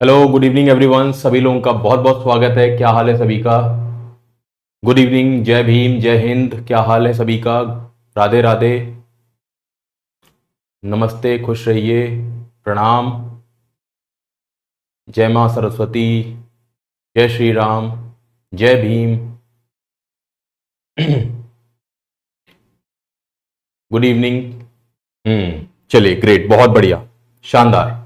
Hello, good evening everyone. सभी लोगों का बहुत बहुत स्वागत है। क्या हाल है सभी का? गुड इवनिंग, जय भीम, जय हिंद। क्या हाल है सभी का? राधे राधे, नमस्ते, खुश रहिए, प्रणाम, जय मां सरस्वती, जय श्री राम, जय भीम। Good evening. चलिए, ग्रेट, बहुत बढ़िया, शानदार।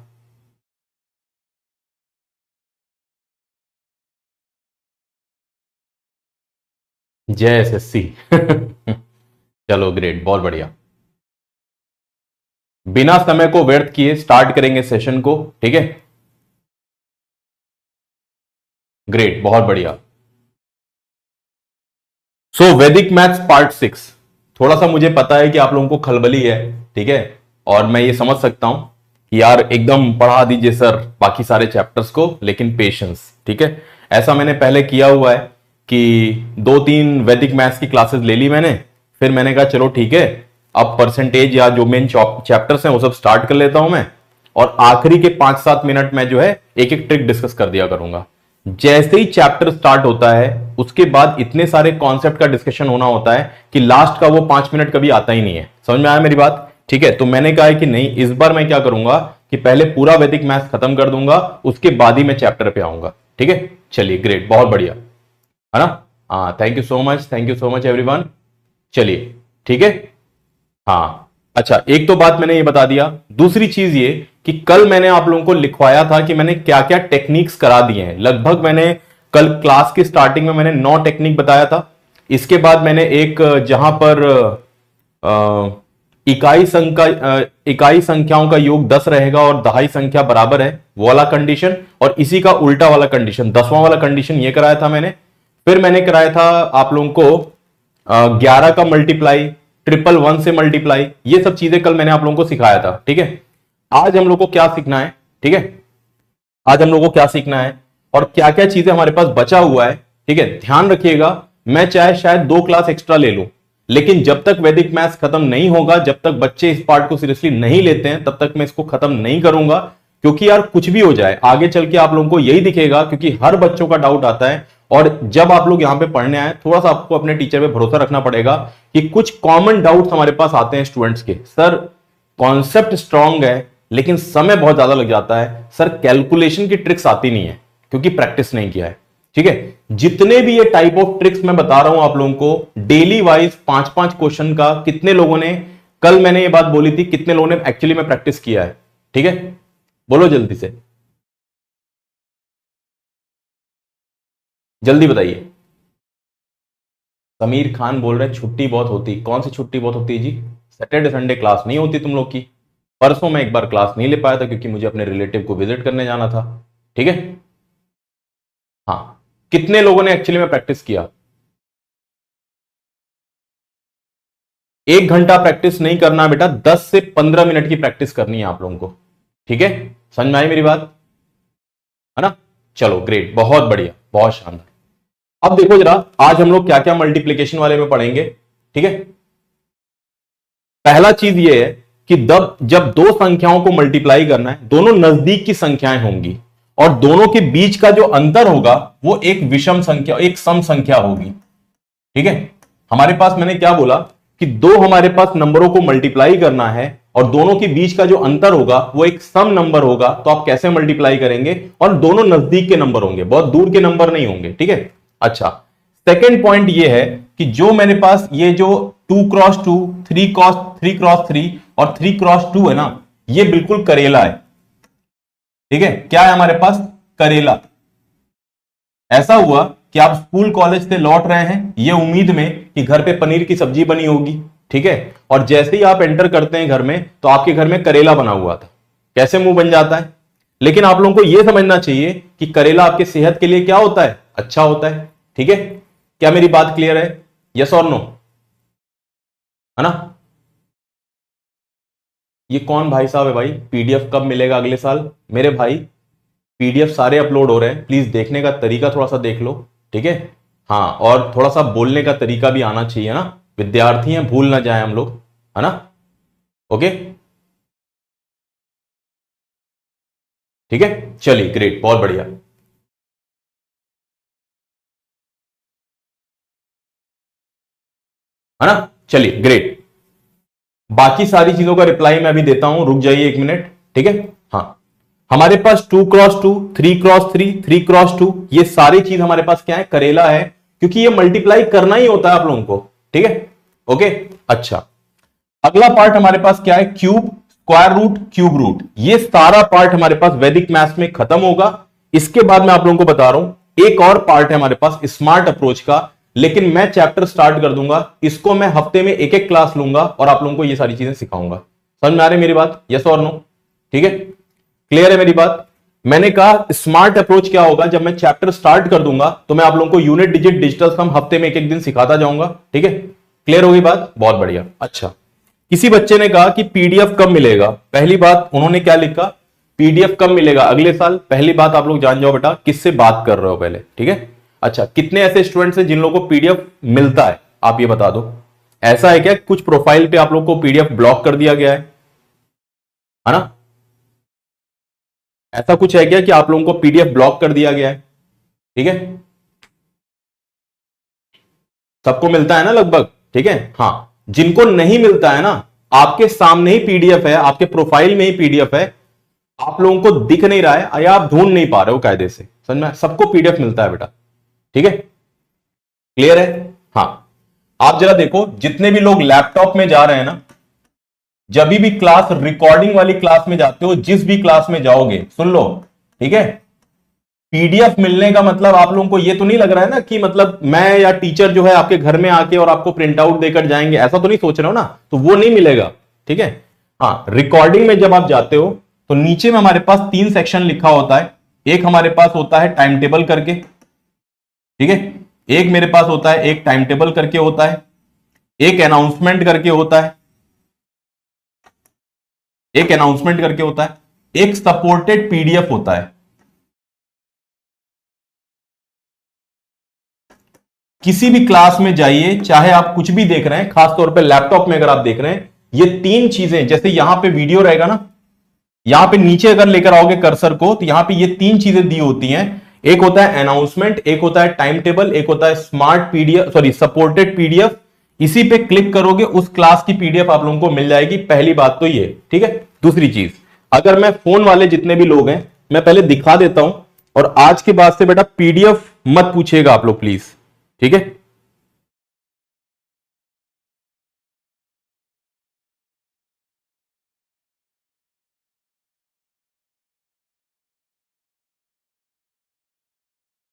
जय एसएससी। चलो ग्रेट, बहुत बढ़िया। बिना समय को व्यर्थ किए स्टार्ट करेंगे सेशन को, ठीक है? ग्रेट, बहुत बढ़िया। वैदिक मैथ्स पार्ट 6। थोड़ा सा मुझे पता है कि आप लोगों को खलबली है, ठीक है? और मैं ये समझ सकता हूं कि यार एकदम पढ़ा दीजिए सर बाकी सारे चैप्टर्स को, लेकिन पेशेंस, ठीक है? ऐसा मैंने पहले किया हुआ है कि 2-3 वैदिक मैथ्स की क्लासेस ले ली मैंने। फिर मैंने कहा चलो ठीक है, अब परसेंटेज या जो मेन चैप्टर्स हैं वो सब स्टार्ट कर लेता हूं मैं, और आखिरी के 5-7 मिनट में जो है एक एक ट्रिक डिस्कस कर दिया करूंगा। जैसे ही चैप्टर स्टार्ट होता है उसके बाद इतने सारे कॉन्सेप्ट का डिस्कशन होना होता है कि लास्ट का वो 5 मिनट कभी आता ही नहीं है। समझ में आया मेरी बात? ठीक है, तो मैंने कहा है कि नहीं, इस बार मैं क्या करूंगा कि पहले पूरा वैदिक मैथ्स खत्म कर दूंगा, उसके बाद ही मैं चैप्टर पे आऊंगा। ठीक है, चलिए ग्रेट, बहुत बढ़िया, है ना? हाँ, thank you so much everyone. चलिए, ठीक है। हाँ, अच्छा, एक तो बात मैंने ये बता दिया। दूसरी चीज ये कि कल मैंने आप लोगों को लिखवाया था कि मैंने क्या क्या टेक्निक्स करा दिए हैं। लगभग मैंने कल क्लास की स्टार्टिंग में मैंने 9 टेक्निक बताया था। इसके बाद मैंने एक जहां पर अ, इकाई संख्याओं का योग 10 रहेगा और दहाई संख्या बराबर है, वो वाला कंडीशन, और इसी का उल्टा वाला कंडीशन, 10वां वाला कंडीशन, ये कराया था मैंने। फिर मैंने कराया था आप लोगों को 11 का मल्टीप्लाई, 111 से मल्टीप्लाई, ये सब चीजें कल मैंने आप लोगों को सिखाया था। ठीक है, आज हम लोग को क्या सीखना है? ठीक है, आज हम लोग को क्या सीखना है और क्या क्या चीजें हमारे पास बचा हुआ है, ठीक है, ध्यान रखिएगा। मैं चाहे शायद 2 क्लास एक्स्ट्रा ले लूं, लेकिन जब तक वैदिक मैथ्स खत्म नहीं होगा, जब तक बच्चे इस पार्ट को सीरियसली नहीं लेते हैं, तब तक मैं इसको खत्म नहीं करूंगा। क्योंकि यार कुछ भी हो जाए आगे चल के आप लोगों को यही दिखेगा, क्योंकि हर बच्चों का डाउट आता है। और जब आप लोग यहां पे पढ़ने आए, थोड़ा सा आपको अपने टीचर पे भरोसा रखना पड़ेगा कि कुछ कॉमन डाउट्स हमारे पास आते हैं स्टूडेंट्स के। सर, कॉन्सेप्ट स्ट्रांग है लेकिन समय बहुत ज्यादा लग जाता है। सर, कैलकुलेशन की ट्रिक्स आती नहीं है क्योंकि प्रैक्टिस नहीं किया है। ठीक है, जितने भी ये टाइप ऑफ ट्रिक्स मैं बता रहा हूं आप लोगों को, डेली वाइज 5-5 क्वेश्चन का, कितने लोगों ने, कल मैंने ये बात बोली थी, कितने लोगों ने एक्चुअली में प्रैक्टिस किया है? ठीक है, बोलो जल्दी से, जल्दी बताइए। समीर खान बोल रहे हैं छुट्टी बहुत होती। कौन सी छुट्टी बहुत होती है जी? सैटरडे संडे क्लास नहीं होती तुम लोग की। परसों मैं एक बार क्लास नहीं ले पाया था क्योंकि मुझे अपने रिलेटिव को विजिट करने जाना था। ठीक है, हाँ, कितने लोगों ने एक्चुअली में प्रैक्टिस किया? 1 घंटा प्रैक्टिस नहीं करना बेटा, 10 से 15 मिनट की प्रैक्टिस करनी है आप लोगों को। ठीक है, समझ में आई मेरी बात? है ना? चलो ग्रेट, बहुत बढ़िया, बहुत शानदार। अब देखो जरा, आज हम लोग क्या क्या मल्टीप्लीकेशन वाले में पढ़ेंगे। ठीक है, पहला चीज ये है कि जब दो संख्याओं को मल्टीप्लाई करना है, दोनों नजदीक की संख्याएं होंगी और दोनों के बीच का जो अंतर होगा वो एक विषम संख्या, एक सम संख्या होगी। ठीक है, हमारे पास मैंने क्या बोला कि दो हमारे पास नंबरों को मल्टीप्लाई करना है और दोनों के बीच का जो अंतर होगा वो एक सम नंबर होगा। तो आप कैसे मल्टीप्लाई करेंगे? और दोनों नजदीक के नंबर होंगे, बहुत दूर के नंबर नहीं होंगे। ठीक है, अच्छा, सेकेंड पॉइंट ये है कि जो मेरे पास ये जो 2x2, 3x3 और 3x2 है ना, ये बिल्कुल करेला है। ठीक है, क्या है हमारे पास? करेला। ऐसा हुआ कि आप स्कूल कॉलेज से लौट रहे हैं ये उम्मीद में कि घर पे पनीर की सब्जी बनी होगी। ठीक है, और जैसे ही आप एंटर करते हैं घर में तो आपके घर में करेला बना हुआ था। कैसे मुंह बन जाता है? लेकिन आप लोगों को यह समझना चाहिए कि करेला आपके सेहत के लिए क्या होता है? अच्छा होता है। ठीक है, क्या मेरी बात क्लियर है? यस और नो? है ना? ये कौन भाई साहब है भाई? पीडीएफ कब मिलेगा अगले साल? मेरे भाई, पीडीएफ सारे अपलोड हो रहे हैं, प्लीज देखने का तरीका थोड़ा सा देख लो। ठीक है, हाँ, और थोड़ा सा बोलने का तरीका भी आना चाहिए ना, विद्यार्थी हैं, भूल ना जाए हम लोग, है ना? ओके, ठीक है, चलिए ग्रेट, बहुत बढ़िया। है ना, चलिए ग्रेट। बाकी सारी चीजों का रिप्लाई मैं अभी देता हूं, रुक जाइए एक मिनट, ठीक है। हाँ, हमारे पास 2x2, 3x3, 3x2, ये सारी चीज हमारे पास क्या है, करेला है, क्योंकि ये मल्टीप्लाई करना ही होता है आप लोगों को, ठीक है। ओके, अच्छा, अगला पार्ट हमारे पास क्या है, cube, square root, cube root, ये सारा पार्ट हमारे पास वैदिक मैथ्स में खत्म होगा। इसके बाद मैं आप लोगों को बता रहा हूं एक और पार्ट है हमारे पास स्मार्ट अप्रोच का, लेकिन मैं चैप्टर स्टार्ट कर दूंगा, इसको मैं हफ्ते में एक एक क्लास लूंगा और आप लोगों को ये सारी चीजें सिखाऊंगा। समझ में आ रही है मेरी बात, यस और नो, ठीक है, क्लियर है मेरी बात। मैंने कहा स्मार्ट अप्रोच क्या होगा, जब मैं चैप्टर स्टार्ट कर दूंगा तो मैं आप लोगों को यूनिट डिजिट डिजिटल सम हफ्ते में एक एक दिन सिखाता जाऊंगा, ठीक है, क्लियर होगी बात, बहुत बढ़िया। अच्छा, किसी बच्चे ने कहा कि पीडीएफ कब मिलेगा, पहली बात उन्होंने क्या लिखा, पीडीएफ कब मिलेगा, अगले साल। पहली बात आप लोग जान जाओ बेटा किससे बात कर रहे हो पहले, ठीक है। अच्छा, कितने ऐसे स्टूडेंट्स हैं जिन लोगों को पीडीएफ मिलता है, आप ये बता दो। ऐसा है क्या कुछ प्रोफाइल पे आप लोग को पीडीएफ ब्लॉक कर दिया गया है ना, ऐसा कुछ है क्या कि आप लोगों को पीडीएफ ब्लॉक कर दिया गया है, ठीक है, सबको मिलता है ना लगभग, ठीक है। हाँ, जिनको नहीं मिलता है ना, आपके सामने ही पीडीएफ है, आपके प्रोफाइल में ही पीडीएफ है, आप लोगों को दिख नहीं रहा है या आप ढूंढ नहीं पा रहे हो कायदे से, समझ में, सबको पीडीएफ मिलता है बेटा, ठीक है, क्लियर है। हाँ, आप जरा देखो जितने भी लोग लैपटॉप में जा रहे हैं ना, जब भी क्लास रिकॉर्डिंग वाली क्लास में जाते हो, जिस भी क्लास में जाओगे सुन लो, ठीक है, पीडीएफ मिलने का मतलब आप लोगों को ये तो नहीं लग रहा है ना कि मतलब मैं या टीचर जो है आपके घर में आके और आपको प्रिंट आउट देकर जाएंगे, ऐसा तो नहीं सोच रहे हो ना, तो वो नहीं मिलेगा, ठीक है। हाँ, रिकॉर्डिंग में जब आप जाते हो तो नीचे में हमारे पास 3 सेक्शन लिखा होता है, एक हमारे पास होता है टाइम टेबल करके, ठीक है, एक मेरे पास होता है एक टाइम टेबल करके होता है, एक अनाउंसमेंट करके होता है, एक अनाउंसमेंट करके होता है, एक सपोर्टेड पीडीएफ होता है। किसी भी क्लास में जाइए, चाहे आप कुछ भी देख रहे हैं, खासतौर पे लैपटॉप में अगर आप देख रहे हैं, ये 3 चीजें, जैसे यहां पे वीडियो रहेगा ना, यहां पे नीचे अगर लेकर आओगे कर्सर को तो यहां पे ये 3 चीजें दी होती हैं, एक होता है अनाउंसमेंट, एक होता है टाइम टेबल, एक होता है smart PDF, sorry supported PDF. इसी पे क्लिक करोगे उस क्लास की पीडीएफ आप लोगों को मिल जाएगी, पहली बात तो ये, ठीक है। दूसरी चीज, अगर मैं फोन वाले जितने भी लोग हैं, मैं पहले दिखा देता हूं, और आज के बाद से बेटा पीडीएफ मत पूछिएगा आप लोग प्लीज, ठीक है।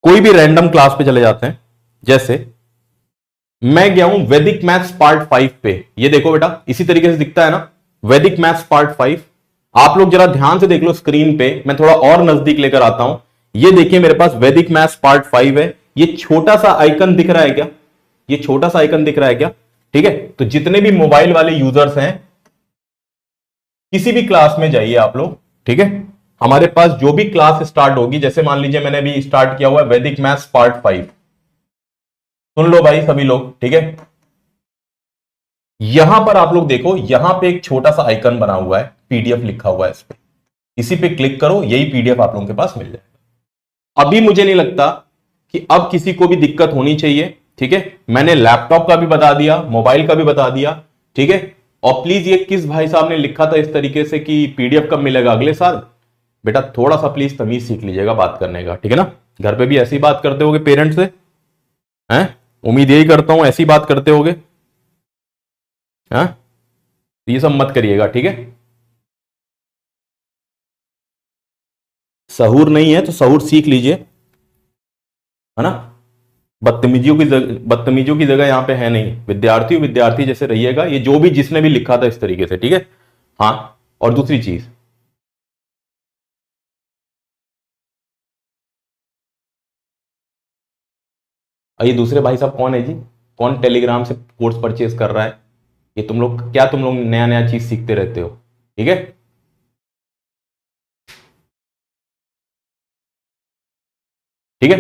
कोई भी रैंडम क्लास पे चले जाते हैं, जैसे मैं गया हूं वैदिक मैथ्स पार्ट 5 पे, ये देखो बेटा इसी तरीके से दिखता है ना, वैदिक मैथ्स पार्ट 5। आप लोग जरा ध्यान से देख लो स्क्रीन पे, मैं थोड़ा और नजदीक लेकर आता हूं, ये देखिए मेरे पास वैदिक मैथ्स पार्ट 5 है, ये छोटा सा आइकन दिख रहा है क्या, ये छोटा सा आइकन दिख रहा है क्या, ठीक है। तो जितने भी मोबाइल वाले यूजर्स हैं, किसी भी क्लास में जाइए आप लोग, ठीक है, हमारे पास जो भी क्लास स्टार्ट होगी, जैसे मान लीजिए मैंने अभी स्टार्ट किया हुआ है वैदिक मैथ्स पार्ट 5, सुन लो भाई सभी लोग, ठीक है। यहां पर आप लोग देखो, यहां पे एक छोटा सा आइकन बना हुआ है, पीडीएफ लिखा हुआ है इस पे, इसी पे क्लिक करो, यही पीडीएफ आप लोगों के पास मिल जाएगा। अभी मुझे नहीं लगता कि अब किसी को भी दिक्कत होनी चाहिए, ठीक है। मैंने लैपटॉप का भी बता दिया, मोबाइल का भी बता दिया, ठीक है। और प्लीज ये किस भाई साहब ने लिखा था इस तरीके से कि पीडीएफ कब मिलेगा, अगले साल, बेटा थोड़ा सा प्लीज तमीज सीख लीजिएगा बात करने का, ठीक है ना। घर पे भी ऐसी बात करते होगे पेरेंट्स से, हैं, उम्मीद यही करता हूं ऐसी बात करते होगे, हाँ, तो ये सब मत करिएगा, ठीक है। सहूर नहीं है तो सहूर सीख लीजिए, है ना। बदतमीजियों की जगह यहां पे है नहीं, विद्यार्थी विद्यार्थी जैसे रहिएगा, ये जो भी जिसने भी लिखा था इस तरीके से, ठीक है। हाँ, और दूसरी चीज, ये दूसरे भाई साहब कौन है जी, कौन टेलीग्राम से कोर्स परचेज कर रहा है, ये तुम लोग क्या, तुम लोग नया नया चीज सीखते रहते हो, ठीक है। ठीक है,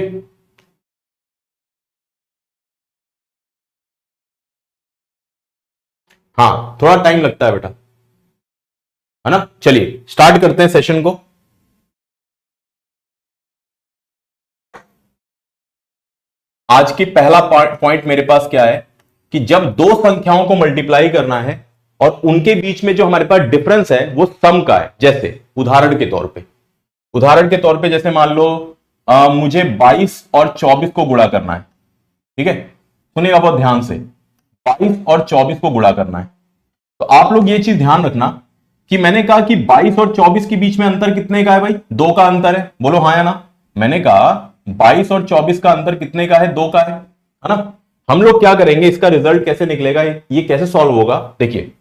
हाँ थोड़ा टाइम लगता है बेटा, है ना। चलिए स्टार्ट करते हैं सेशन को। आज की पहला पॉइंट मेरे पास क्या है कि जब दो संख्याओं को मल्टीप्लाई करना है और उनके बीच में जो हमारे पास डिफरेंस है वो सम का है। जैसे उदाहरण के तौर पे जैसे मान लो मुझे 22 और 24 को गुणा करना है। ठीक है, सुनिएगा बहुत ध्यान से, 22 और 24 को गुणा करना है। तो आप लोग ये चीज ध्यान रखना कि मैंने कहा कि 22 और 24 के बीच में अंतर कितने का है भाई? 2 का अंतर है। बोलो हाँ या ना। मैंने कहा 22 और 24 का अंतर कितने का है? 2 का है ना। हम लोग क्या करेंगे, इसका रिजल्ट कैसे निकलेगा, ये कैसे सॉल्व होगा? देखिए,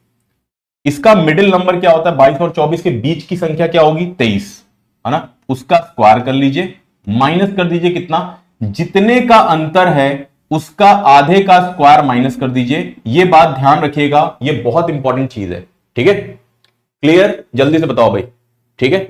इसका मिडिल नंबर क्या होता है? 22 और 24 के बीच की संख्या क्या होगी? 23, है ना। उसका स्क्वायर कर लीजिए, माइनस कर दीजिए कितना? जितने का अंतर है उसका आधे का स्क्वायर माइनस कर दीजिए। ये बात ध्यान रखिएगा, ये बहुत इंपॉर्टेंट चीज है। ठीक है, क्लियर? जल्दी से बताओ भाई। ठीक है,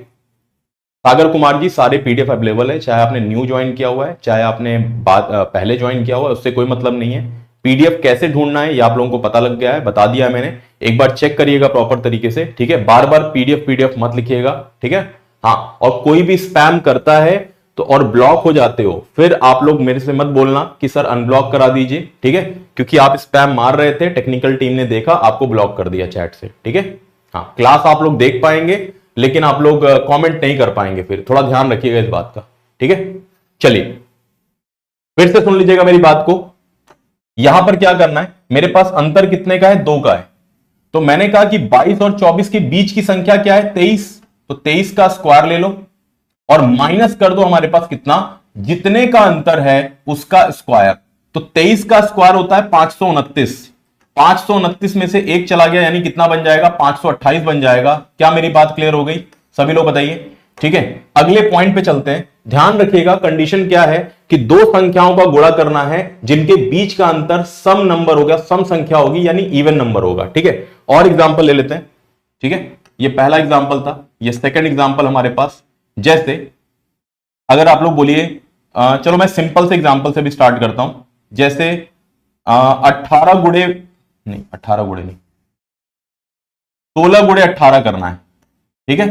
सागर कुमार जी, सारे पीडीएफ अवेलेबल है, चाहे आपने न्यू ज्वाइन किया हुआ है चाहे आपने पहले ज्वाइन किया हुआ है, उससे कोई मतलब नहीं है। पीडीएफ कैसे ढूंढना है ये आप लोगों को पता लग गया है, बता दिया है मैंने। एक बार चेक करिएगा प्रॉपर तरीके से। ठीक है, बार बार पीडीएफ मत लिखिएगा। ठीक है, हाँ, और कोई भी स्पैम करता है तो और ब्लॉक हो जाते हो, फिर आप लोग मेरे से मत बोलना कि सर अनब्लॉक करा दीजिए। ठीक है, क्योंकि आप स्पैम मार रहे थे, टेक्निकल टीम ने देखा, आपको ब्लॉक कर दिया चैट से। ठीक है, हाँ, क्लास आप लोग देख पाएंगे लेकिन आप लोग कमेंट नहीं कर पाएंगे, फिर थोड़ा ध्यान रखिएगा इस बात का। ठीक है, चलिए फिर से सुन लीजिएगा मेरी बात को। यहां पर क्या करना है, मेरे पास अंतर कितने का है? 2 का है। तो मैंने कहा कि 22 और 24 के बीच की संख्या क्या है? 23। तो 23 का स्क्वायर ले लो और माइनस कर दो हमारे पास कितना? जितने का अंतर है उसका स्क्वायर। तो 23 का स्क्वायर होता है 529। 529 में से एक चला गया यानी कितना बन जाएगा? 528 बन जाएगा। क्या मेरी बात क्लियर हो गई? सभी लोग बताइए। ठीक है, अगले पॉइंट पे चलते हैं। ध्यान रखिएगा, कंडीशन क्या है कि दो संख्याओं का गुणा करना है जिनके बीच का अंतर सम नंबर होगा, सम संख्या होगी यानी इवन नंबर होगा। ठीक है, और एग्जांपल ले लेते हैं। ठीक है, ये पहला एग्जांपल था, ये सेकंड एग्जांपल हमारे पास। जैसे अगर आप लोग बोलिए, चलो मैं सिंपल से एग्जांपल से भी स्टार्ट करता हूं। जैसे 18 गुणे नहीं, 18 गुणे नहीं, 16 गुणे 18 करना है। ठीक है,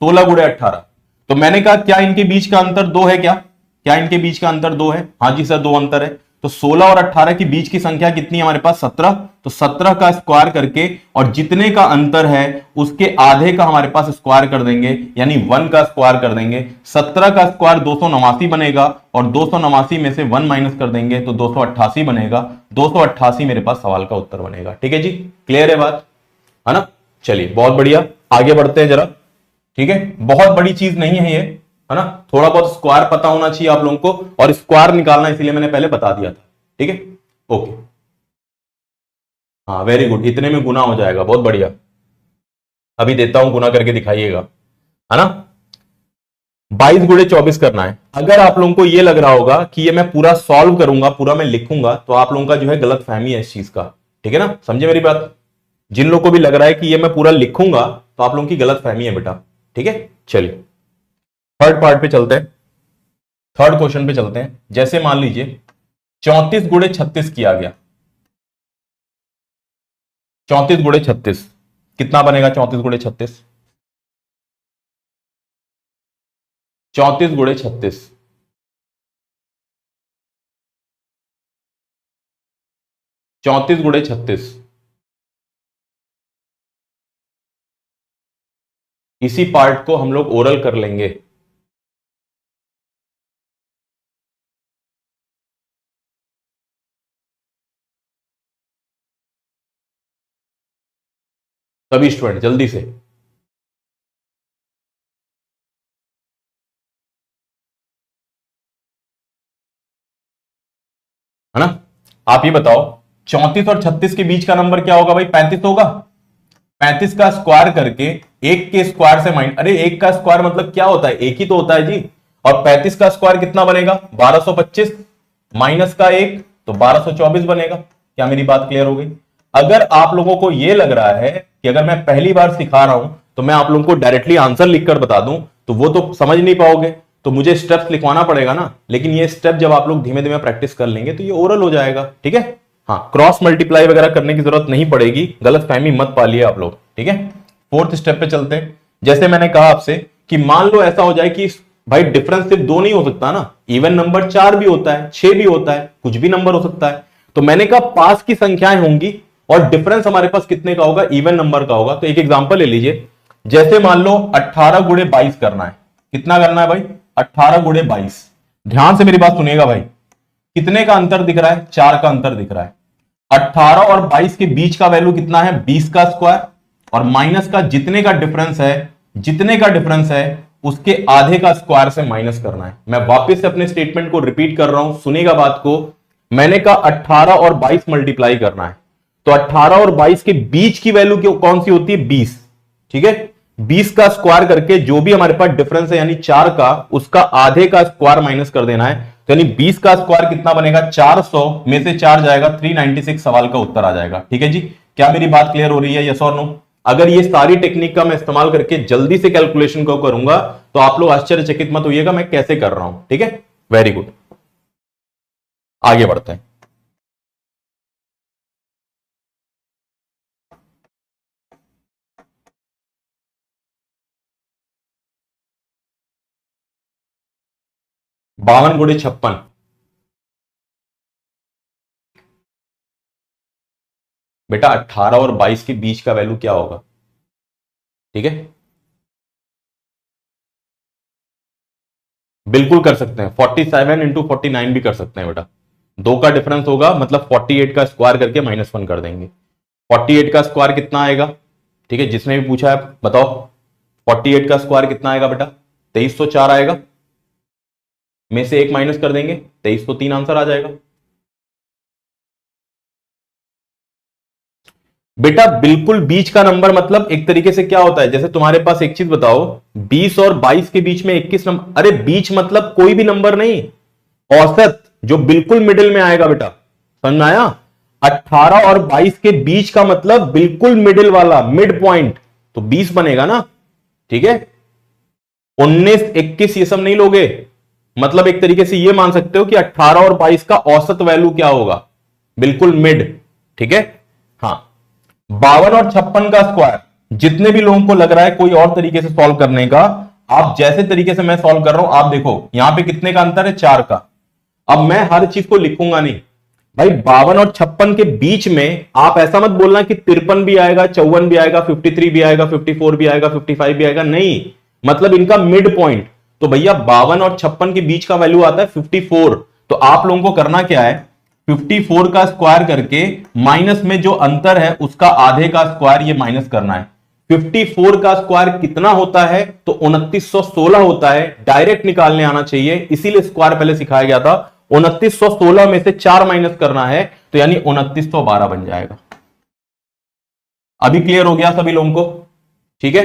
16 गुणे 18। तो मैंने कहा क्या इनके बीच का अंतर 2 है? क्या इनके बीच का अंतर 2 है? हाँ जी सर, 2 अंतर है। तो 16 और 18 के बीच की संख्या कितनी है हमारे पास? 17। तो 17 का स्क्वायर करके और जितने का अंतर है उसके आधे का हमारे पास स्क्वायर कर देंगे, यानी 1 का स्क्वायर कर देंगे। 17 का स्क्वायर 289 बनेगा और 289 में से 1 माइनस कर देंगे तो 288 बनेगा। 288 मेरे पास सवाल का उत्तर बनेगा। ठीक है जी, क्लियर है बात, है ना। चलिए बहुत बढ़िया, आगे बढ़ते हैं जरा। ठीक है, बहुत बड़ी चीज नहीं है ये, है ना। थोड़ा बहुत स्क्वायर पता होना चाहिए आप लोगों को, और स्क्वायर निकालना इसलिए मैंने पहले बता दिया था। ठीक है, ओके, हाँ वेरी गुड, इतने में गुना हो जाएगा, बहुत बढ़िया। अभी देता हूं, गुना करके दिखाइएगा, है ना। 22 गुणे 24 करना है। अगर आप लोगों को ये लग रहा होगा कि ये मैं पूरा सॉल्व करूंगा, पूरा मैं लिखूंगा, तो आप लोगों का जो है गलत फहमी है इस चीज का। ठीक है ना, समझे मेरी बात। जिन लोगों को भी लग रहा है कि ये मैं पूरा लिखूंगा, तो आप लोगों की गलत फहमी है बेटा। ठीक है, चलिए थर्ड पार्ट पे चलते हैं, थर्ड क्वेश्चन पे चलते हैं। जैसे मान लीजिए 34 गुणे 36 किया गया। 34 गुणे 36 कितना बनेगा? 34 गुणे 36, 34 गुणे 36, 34 गुणे 36। इसी पार्ट को हम लोग ओरल कर लेंगे। सभी स्टूडेंट जल्दी से। है ना, आप ये बताओ 34 और 36 के बीच का नंबर क्या होगा भाई? 35 होगा। 35 का स्क्वायर करके एक के स्क्वायर से माइनस, अरे एक का स्क्वायर मतलब क्या होता है? एक ही तो होता है जी। और 35 का स्क्वायर कितना बनेगा? 1225 माइनस का एक तो 1224 बनेगा। क्या मेरी बात क्लियर हो गई? अगर आप लोगों को यह लग रहा है कि अगर मैं पहली बार सिखा रहा हूं तो मैं आप लोगों को डायरेक्टली आंसर लिखकर बता दूं, तो वो तो समझ नहीं पाओगे, तो मुझे स्टेप्स लिखवाना पड़ेगा ना। लेकिन ये स्टेप जब आप लोग धीमे धीमे प्रैक्टिस कर लेंगे तो ये ओरल हो जाएगा। ठीक है, हाँ, क्रॉस मल्टीप्लाई वगैरह करने की जरूरत नहीं पड़ेगी, गलत फहमी मत पालिए आप लोग। ठीक है, फोर्थ स्टेप पे चलते हैं। जैसे मैंने कहा आपसे कि मान लो ऐसा हो जाए कि भाई डिफरेंस सिर्फ दो नहीं हो सकता ना, इवन नंबर 4 भी होता है, 6 भी होता है, कुछ भी नंबर हो सकता है। तो मैंने कहा पास की संख्याएं होंगी और डिफरेंस हमारे पास कितने का होगा, इवन नंबर का होगा। तो एक एग्जांपल ले लीजिए, जैसे मान लो 18 गुणे 22 करना है। कितना करना है भाई, 18 गुणे 22। ध्यान से मेरी बात सुनिएगा भाई, कितने का अंतर दिख रहा है, 4 का अंतर दिख रहा है। 18 और 22 के बीच का वैल्यू कितना है, 20 का स्क्वायर, और माइनस का जितने का डिफरेंस है, जितने का डिफरेंस है उसके आधे का स्क्वायर से माइनस करना है। मैं वापस से अपने स्टेटमेंट को रिपीट कर रहा हूं, सुनिएगा बात को। मैंने कहा 18 और 22 मल्टीप्लाई करना है, तो 18 और 22 के बीच की वैल्यू कौन सी होती है, 20। ठीक है, 20 का स्क्वायर करके जो भी हमारे पास डिफरेंस है यानी 4 का, उसका आधे का स्क्वायर माइनस कर देना है। तो यानी 20 का स्क्वायर कितना बनेगा, 400 में से 4 जाएगा, 396 सवाल का उत्तर आ जाएगा। ठीक है जी, क्या मेरी बात क्लियर हो रही है, यस और नो? अगर ये सारी टेक्निक का मैं इस्तेमाल करके जल्दी से कैलकुलेशन को करूंगा तो आप लोग आश्चर्यचकित मत होइएगा मैं कैसे कर रहा हूं। ठीक है, वेरी गुड, आगे बढ़ते हैं। बावन गुणे 56, बेटा 18 और 22 के बीच का वैल्यू क्या होगा? ठीक है, बिल्कुल कर सकते हैं, 47 इंटू 49 भी कर सकते हैं बेटा। 2 का डिफरेंस होगा मतलब 48 का स्क्वायर करके -1 कर देंगे। 48 का स्क्वायर कितना आएगा? ठीक है, जिसने भी पूछा है बताओ, 48 का स्क्वायर कितना आएगा बेटा? 2304 आएगा, में से 1 माइनस कर देंगे, 2303 आंसर आ जाएगा। बेटा बिल्कुल बीच का नंबर मतलब एक तरीके से क्या होता है, जैसे तुम्हारे पास एक चीज बताओ, 20 और 22 के बीच में 21 नंबर, अरे बीच मतलब कोई भी नंबर नहीं, औसत जो बिल्कुल मिडिल में आएगा बेटा, समझ में आया? 18 और 22 के बीच का मतलब बिल्कुल मिडिल वाला, मिड पॉइंट, तो 20 बनेगा ना। ठीक है, 19 21 ये सब नहीं लोगे, मतलब एक तरीके से ये मान सकते हो कि 18 और 22 का औसत वैल्यू क्या होगा, बिल्कुल मिड। ठीक है, हाँ 52 और 56 का स्क्वायर, जितने भी लोगों को लग रहा है कोई और तरीके से सॉल्व करने का, आप जैसे तरीके से मैं सॉल्व कर रहा हूं आप देखो, यहां पे कितने का अंतर है, 4 का। अब मैं हर चीज को लिखूंगा नहीं भाई, 52 और 56 के बीच में आप ऐसा मत बोलना कि 53 भी आएगा, 54 भी आएगा, 53 भी आएगा, 54 भी आएगा, 55 भी आएगा, नहीं, मतलब इनका मिड पॉइंट। तो भैया 52 और 56 के बीच का वैल्यू आता है 54। तो आप लोगों को करना क्या है, 54 का स्क्वायर करके माइनस में जो अंतर है उसका आधे का स्क्वायर ये माइनस करना है। 54 का स्क्वायर कितना होता है, तो 2916 होता है, डायरेक्ट निकालने आना चाहिए, इसीलिए स्क्वायर पहले सिखाया गया था। 2916 में से 4 माइनस करना है, तो यानी 2912 बन जाएगा। अभी क्लियर हो गया सभी लोगों को? ठीक है,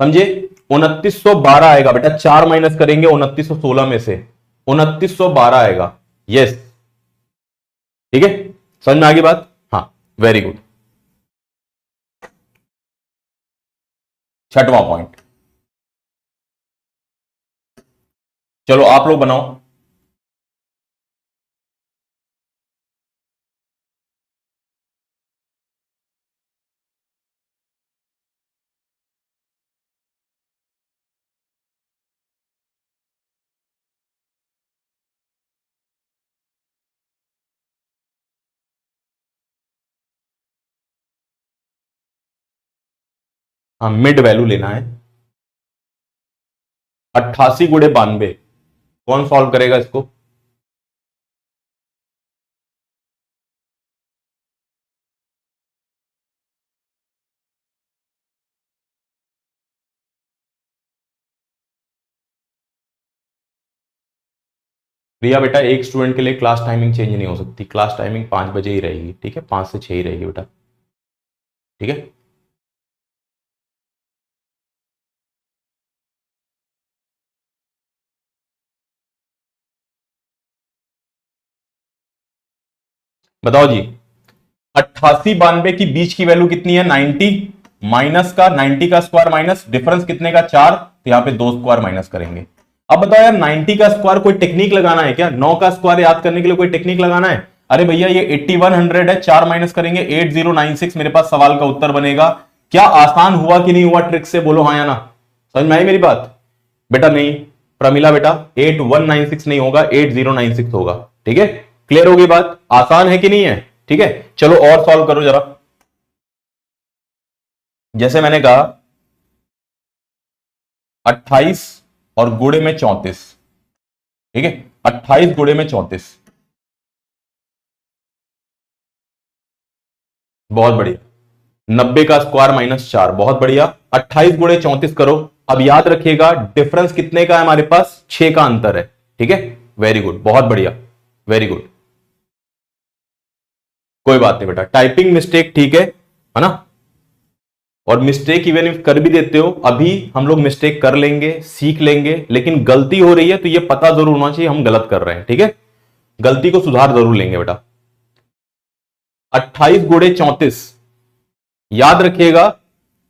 समझे? 2912 आएगा बेटा, 4 माइनस करेंगे 2916 में से, 2912 आएगा। यस, ठीक है, समझ में आ गई बात? हाँ, वेरी गुड। छठवां पॉइंट, चलो आप लोग बनाओ। हाँ, मिड वैल्यू लेना है। 88 गुणे 92, कौन सॉल्व करेगा इसको? प्रिया बेटा, एक स्टूडेंट के लिए क्लास टाइमिंग चेंज नहीं हो सकती, क्लास टाइमिंग 5 बजे ही रहेगी। ठीक है, 5 से 6 ही रहेगी बेटा। ठीक है, बताओ जी। 88 92 की बीच की वैल्यू कितनी है, 90, माइनस का 90 का स्क्वायर माइनस डिफरेंस कितने का, 4, तो यहां पे 2 स्क्वायर माइनस करेंगे। अब बताओ यार, 90 का स्क्वायर कोई टेक्निक लगाना है क्या, 9 का स्क्वायर याद करने के लिए कोई टेक्निक लगाना है? अरे भैया ये 8100 है, 4 माइनस करेंगे 8096, मेरे पास सवाल का उत्तर बनेगा। क्या आसान हुआ कि नहीं हुआ, ट्रिक से बोलो हाँ या ना, समझ में आई मेरी बात? बेटा नहीं, प्रमिला बेटा 8196 नहीं होगा, 8096 होगा। ठीक है, क्लियर होगी बात? आसान है कि नहीं है? ठीक है, चलो और सॉल्व करो जरा। जैसे मैंने कहा 28 और गुणे में 34, ठीक है, 28 गुणे में 34, बहुत बढ़िया। 90 का स्क्वायर माइनस 4, बहुत बढ़िया। 28 गुणे 34 करो। अब याद रखिएगा डिफरेंस कितने का है हमारे पास? 6 का अंतर है। ठीक है, वेरी गुड, बहुत बढ़िया, वेरी गुड। कोई बात नहीं बेटा, टाइपिंग मिस्टेक ठीक है ना? और मिस्टेक इवन इफ कर भी देते हो, अभी हम लोग मिस्टेक कर लेंगे, सीख लेंगे, लेकिन गलती हो रही है तो ये पता जरूर होना चाहिए हम गलत कर रहे हैं। ठीक है, गलती को सुधार जरूर लेंगे बेटा। 28 गुणे 34, याद रखिएगा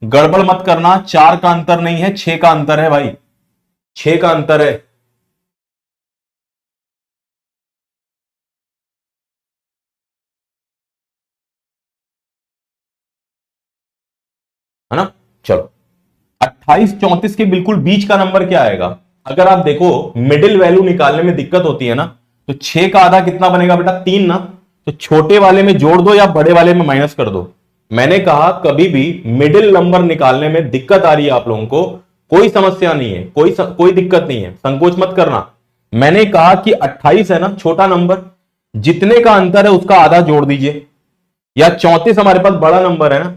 गड़बड़ मत करना, 4 का अंतर नहीं है, 6 का अंतर है भाई, 6 का अंतर है ना? चलो 28 34 के बिल्कुल बीच का नंबर क्या आएगा? अगर आप देखो मिडिल वैल्यू निकालने में दिक्कत होती है ना, तो 6 का आधा कितना बनेगा बेटा? 3 ना? तो छोटे वाले में जोड़ दो या बड़े वाले में माइनस कर दो। मैंने कहा कभी भी मिडिल नंबर निकालने में दिक्कत आ रही है आप लोगों को, कोई समस्या नहीं है, कोई दिक्कत नहीं है, संकोच मत करना। मैंने कहा कि 28 है ना छोटा नंबर, जितने का अंतर है उसका आधा जोड़ दीजिए, या 34 हमारे पास बड़ा नंबर है ना,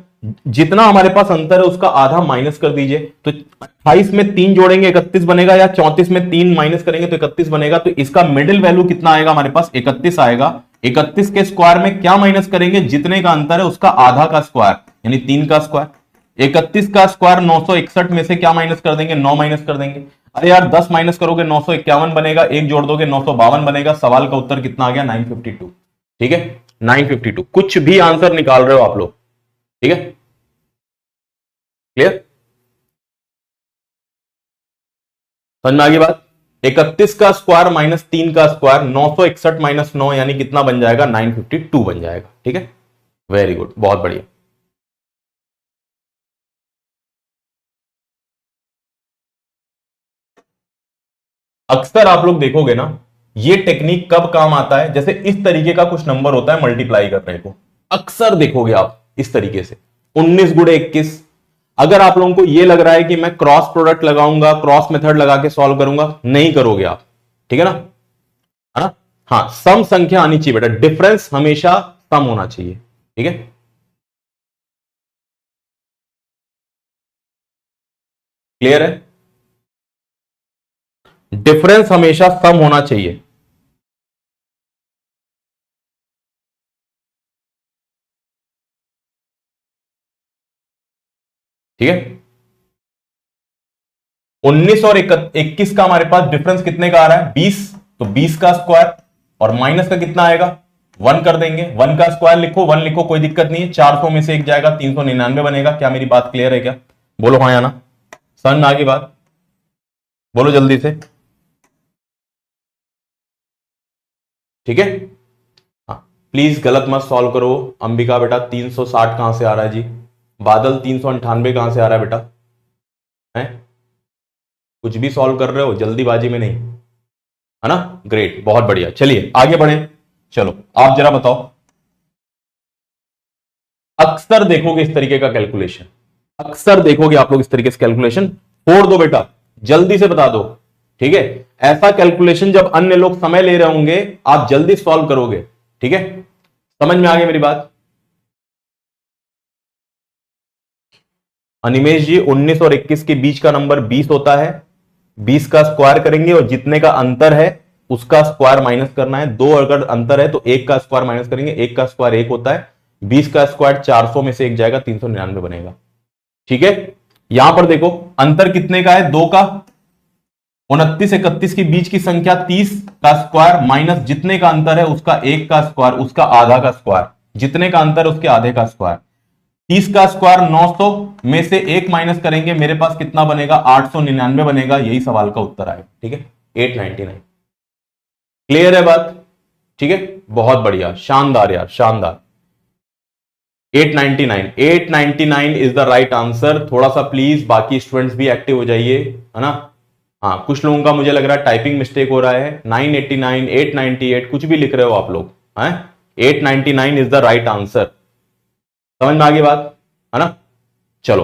जितना हमारे पास अंतर है उसका आधा माइनस कर दीजिए। तो 28 में 3 जोड़ेंगे 31 बनेगा, या 34 में 3 माइनस करेंगे तो 31 बनेगा। तो इसका मिडिल वैल्यू कितना आएगा हमारे पास? 31 आएगा। 31 के स्क्वायर में क्या माइनस करेंगे? जितने का अंतर है उसका आधा का स्क्वायर, यानी 3 का स्क्वायर। 31 का स्क्वायर 961 में से क्या माइनस कर देंगे? 9 माइनस कर देंगे। अरे यार 10 माइनस करोगे 951 बनेगा, एक जोड़ दोगे 952 बनेगा। सवाल का उत्तर कितना आ गया? 952। ठीक है, 952। कुछ भी आंसर निकाल रहे हो आप लोग, ठीक है, क्लियर? समझ में आ गई बात? 31 का स्क्वायर माइनस 3 का स्क्वायर, 961 माइनस 9 यानी कितना बन जाएगा? 952 बन जाएगा। ठीक है, वेरी गुड, बहुत बढ़िया। अक्सर आप लोग देखोगे ना, ये टेक्निक कब काम आता है? जैसे इस तरीके का कुछ नंबर होता है मल्टीप्लाई करने को, अक्सर देखोगे आप इस तरीके से 19 गुणे 21। अगर आप लोगों को यह लग रहा है कि मैं क्रॉस प्रोडक्ट लगाऊंगा, क्रॉस मेथड लगा के सॉल्व करूंगा, नहीं करोगे आप। ठीक है ना? है ना? हाँ, सम संख्या आनी चाहिए बेटा, डिफरेंस हमेशा सम होना चाहिए। ठीक है, क्लियर है? डिफरेंस हमेशा सम होना चाहिए। ठीक है, 19 और 21 का हमारे पास डिफरेंस कितने का आ रहा है? 20। तो 20 का स्क्वायर और माइनस का कितना आएगा? 1 कर देंगे। 1 का स्क्वायर लिखो, 1 लिखो, कोई दिक्कत नहीं है। 400 में से एक जाएगा, 399 बनेगा। क्या मेरी बात क्लियर है क्या? बोलो हाँ या ना, समझ में आ गई बात? बोलो जल्दी से। ठीक है, हाँ, प्लीज गलत मत सॉल्व करो। अंबिका बेटा 360 कहां से आ रहा है जी? बादल 398 कहां से आ रहा है बेटा? है, कुछ भी सॉल्व कर रहे हो, जल्दीबाजी में नहीं, है ना? ग्रेट, बहुत बढ़िया। चलिए आगे बढ़े। चलो आप जरा बताओ, अक्सर देखोगे इस तरीके का कैलकुलेशन, अक्सर देखोगे आप लोग इस तरीके से कैलकुलेशन। फोड़ दो बेटा, जल्दी से बता दो। ठीक है, ऐसा कैलकुलेशन जब अन्य लोग समय ले रहे होंगे आप जल्दी सॉल्व करोगे। ठीक है, समझ में आ गई मेरी बात? अनिमेश जी 19 और 21 के बीच का नंबर 20 होता है। 20 का स्क्वायर करेंगे और जितने का अंतर है उसका स्क्वायर माइनस करना है। 2 अगर अंतर है तो 1 का स्क्वायर माइनस करेंगे, 1 का स्क्वायर 1 होता है। 20 का स्क्वायर 400 में से एक जाएगा, 399 बनेगा। ठीक है, यहां पर देखो अंतर कितने का है? 2 का। 29 31 के बीच की संख्या 30 का स्क्वायर माइनस जितने का अंतर है उसका 1 का स्क्वायर, उसका आधा का स्क्वायर, जितने का अंतर है उसके आधे का स्क्वायर। 30 का स्क्वायर 900 में से 1 माइनस करेंगे, मेरे पास कितना बनेगा? 899 बनेगा। यही सवाल का उत्तर आएगा। ठीक है, 899। क्लियर है बात? ठीक है, बहुत बढ़िया, शानदार यार, शानदार। 899, 899 इज द राइट आंसर। थोड़ा सा प्लीज बाकी स्टूडेंट्स भी एक्टिव हो जाइए, है ना? हाँ, कुछ लोगों का मुझे लग रहा है टाइपिंग मिस्टेक हो रहा है। 989, 898 कुछ भी लिख रहे हो आप लोग हैं। 899 इज द राइट आंसर। समझ में आ गई बात, है ना। चलो,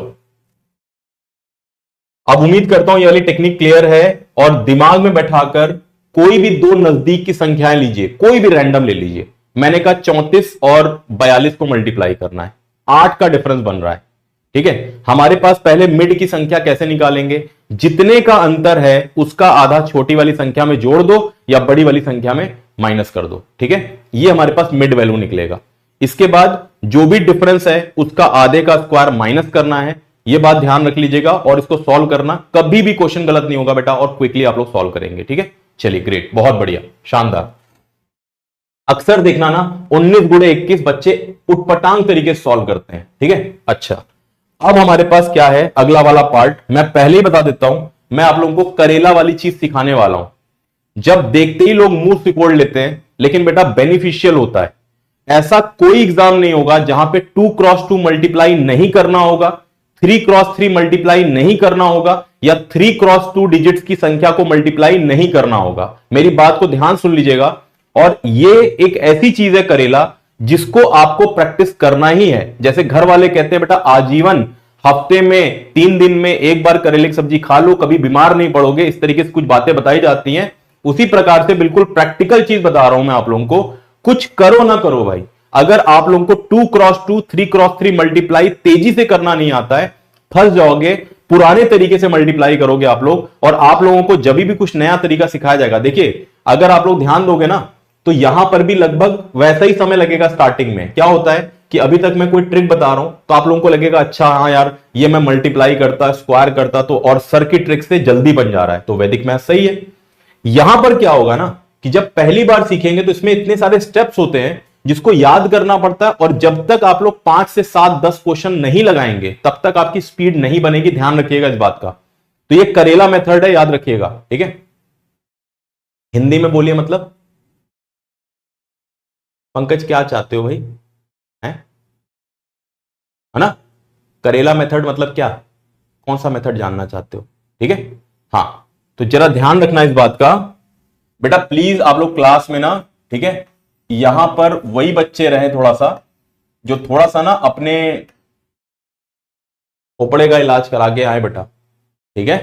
अब उम्मीद करता हूं ये वाली टेक्निक क्लियर है। और दिमाग में बैठाकर कोई भी दो नजदीक की संख्याएं लीजिए, कोई भी रैंडम ले लीजिए। मैंने कहा 34 और 42 को मल्टीप्लाई करना है, 8 का डिफरेंस बन रहा है। ठीक है, हमारे पास पहले मिड की संख्या कैसे निकालेंगे, जितने का अंतर है उसका आधा छोटी वाली संख्या में जोड़ दो या बड़ी वाली संख्या में माइनस कर दो। ठीक है, ये हमारे पास मिड वैल्यू निकलेगा। इसके बाद जो भी डिफरेंस है उसका आधे का स्क्वायर माइनस करना है। ये बात ध्यान रख लीजिएगा और इसको सॉल्व करना, कभी भी क्वेश्चन गलत नहीं होगा बेटा, और क्विकली आप लोग सॉल्व करेंगे। ठीक है, चलिए ग्रेट, बहुत बढ़िया, शानदार। अक्सर देखना ना 19 गुणे 21 बच्चे उटपटांग तरीके से सॉल्व करते हैं। ठीक है, अच्छा, अब हमारे पास क्या है अगला वाला पार्ट, मैं पहले ही बता देता हूं, मैं आप लोगों को करेला वाली चीज सिखाने वाला हूं। जब देखते ही लोग मुंह सिकोड़ लेते हैं, लेकिन बेटा बेनिफिशियल होता है। ऐसा कोई एग्जाम नहीं होगा जहां पे 2x2 मल्टीप्लाई नहीं करना होगा, 3x3 मल्टीप्लाई नहीं करना होगा, या 3x2 डिजिट्स की संख्या को मल्टीप्लाई नहीं करना होगा। मेरी बात को ध्यान सुन लीजिएगा। और ये एक ऐसी चीज है करेला जिसको आपको प्रैक्टिस करना ही है। जैसे घर वाले कहते हैं बेटा आजीवन हफ्ते में 3 दिन में एक बार करेले की सब्जी खा लो, कभी बीमार नहीं पड़ोगे, इस तरीके से कुछ बातें बताई जाती हैं। उसी प्रकार से बिल्कुल प्रैक्टिकल चीज बता रहा हूं मैं आप लोगों को। कुछ करो ना करो भाई, अगर आप लोगों को 2x2 3x3 मल्टीप्लाई तेजी से करना नहीं आता है, फंस जाओगे। पुराने तरीके से मल्टीप्लाई करोगे आप लोग, और आप लोगों को जब भी कुछ नया तरीका सिखाया जाएगा, देखिए अगर आप लोग ध्यान दोगे ना तो यहां पर भी लगभग वैसा ही समय लगेगा। स्टार्टिंग में क्या होता है कि अभी तक मैं कोई ट्रिक बता रहा हूं तो आप लोगों को लगेगा अच्छा हाँ यार ये मैं मल्टीप्लाई करता स्क्वायर करता तो, और सर की ट्रिक से जल्दी बन जा रहा है, तो वैदिक मैथ सही है। यहां पर क्या होगा ना कि जब पहली बार सीखेंगे तो इसमें इतने सारे स्टेप्स होते हैं जिसको याद करना पड़ता है, और जब तक आप लोग 5 से 7 10 क्वेश्चन नहीं लगाएंगे तब तक आपकी स्पीड नहीं बनेगी। ध्यान रखिएगा इस बात का। तो ये करेला मेथड है, याद रखिएगा। ठीक है, हिंदी में बोलिए मतलब। पंकज क्या चाहते हो भाई, है ना। करेला मेथड मतलब क्या, कौन सा मेथड जानना चाहते हो। ठीक है, हाँ, तो जरा ध्यान रखना इस बात का बेटा, प्लीज आप लोग क्लास में ना, ठीक है, यहां पर वही बच्चे रहे थोड़ा सा जो थोड़ा सा ना अपने खोपड़े का इलाज करा के आए बेटा। ठीक है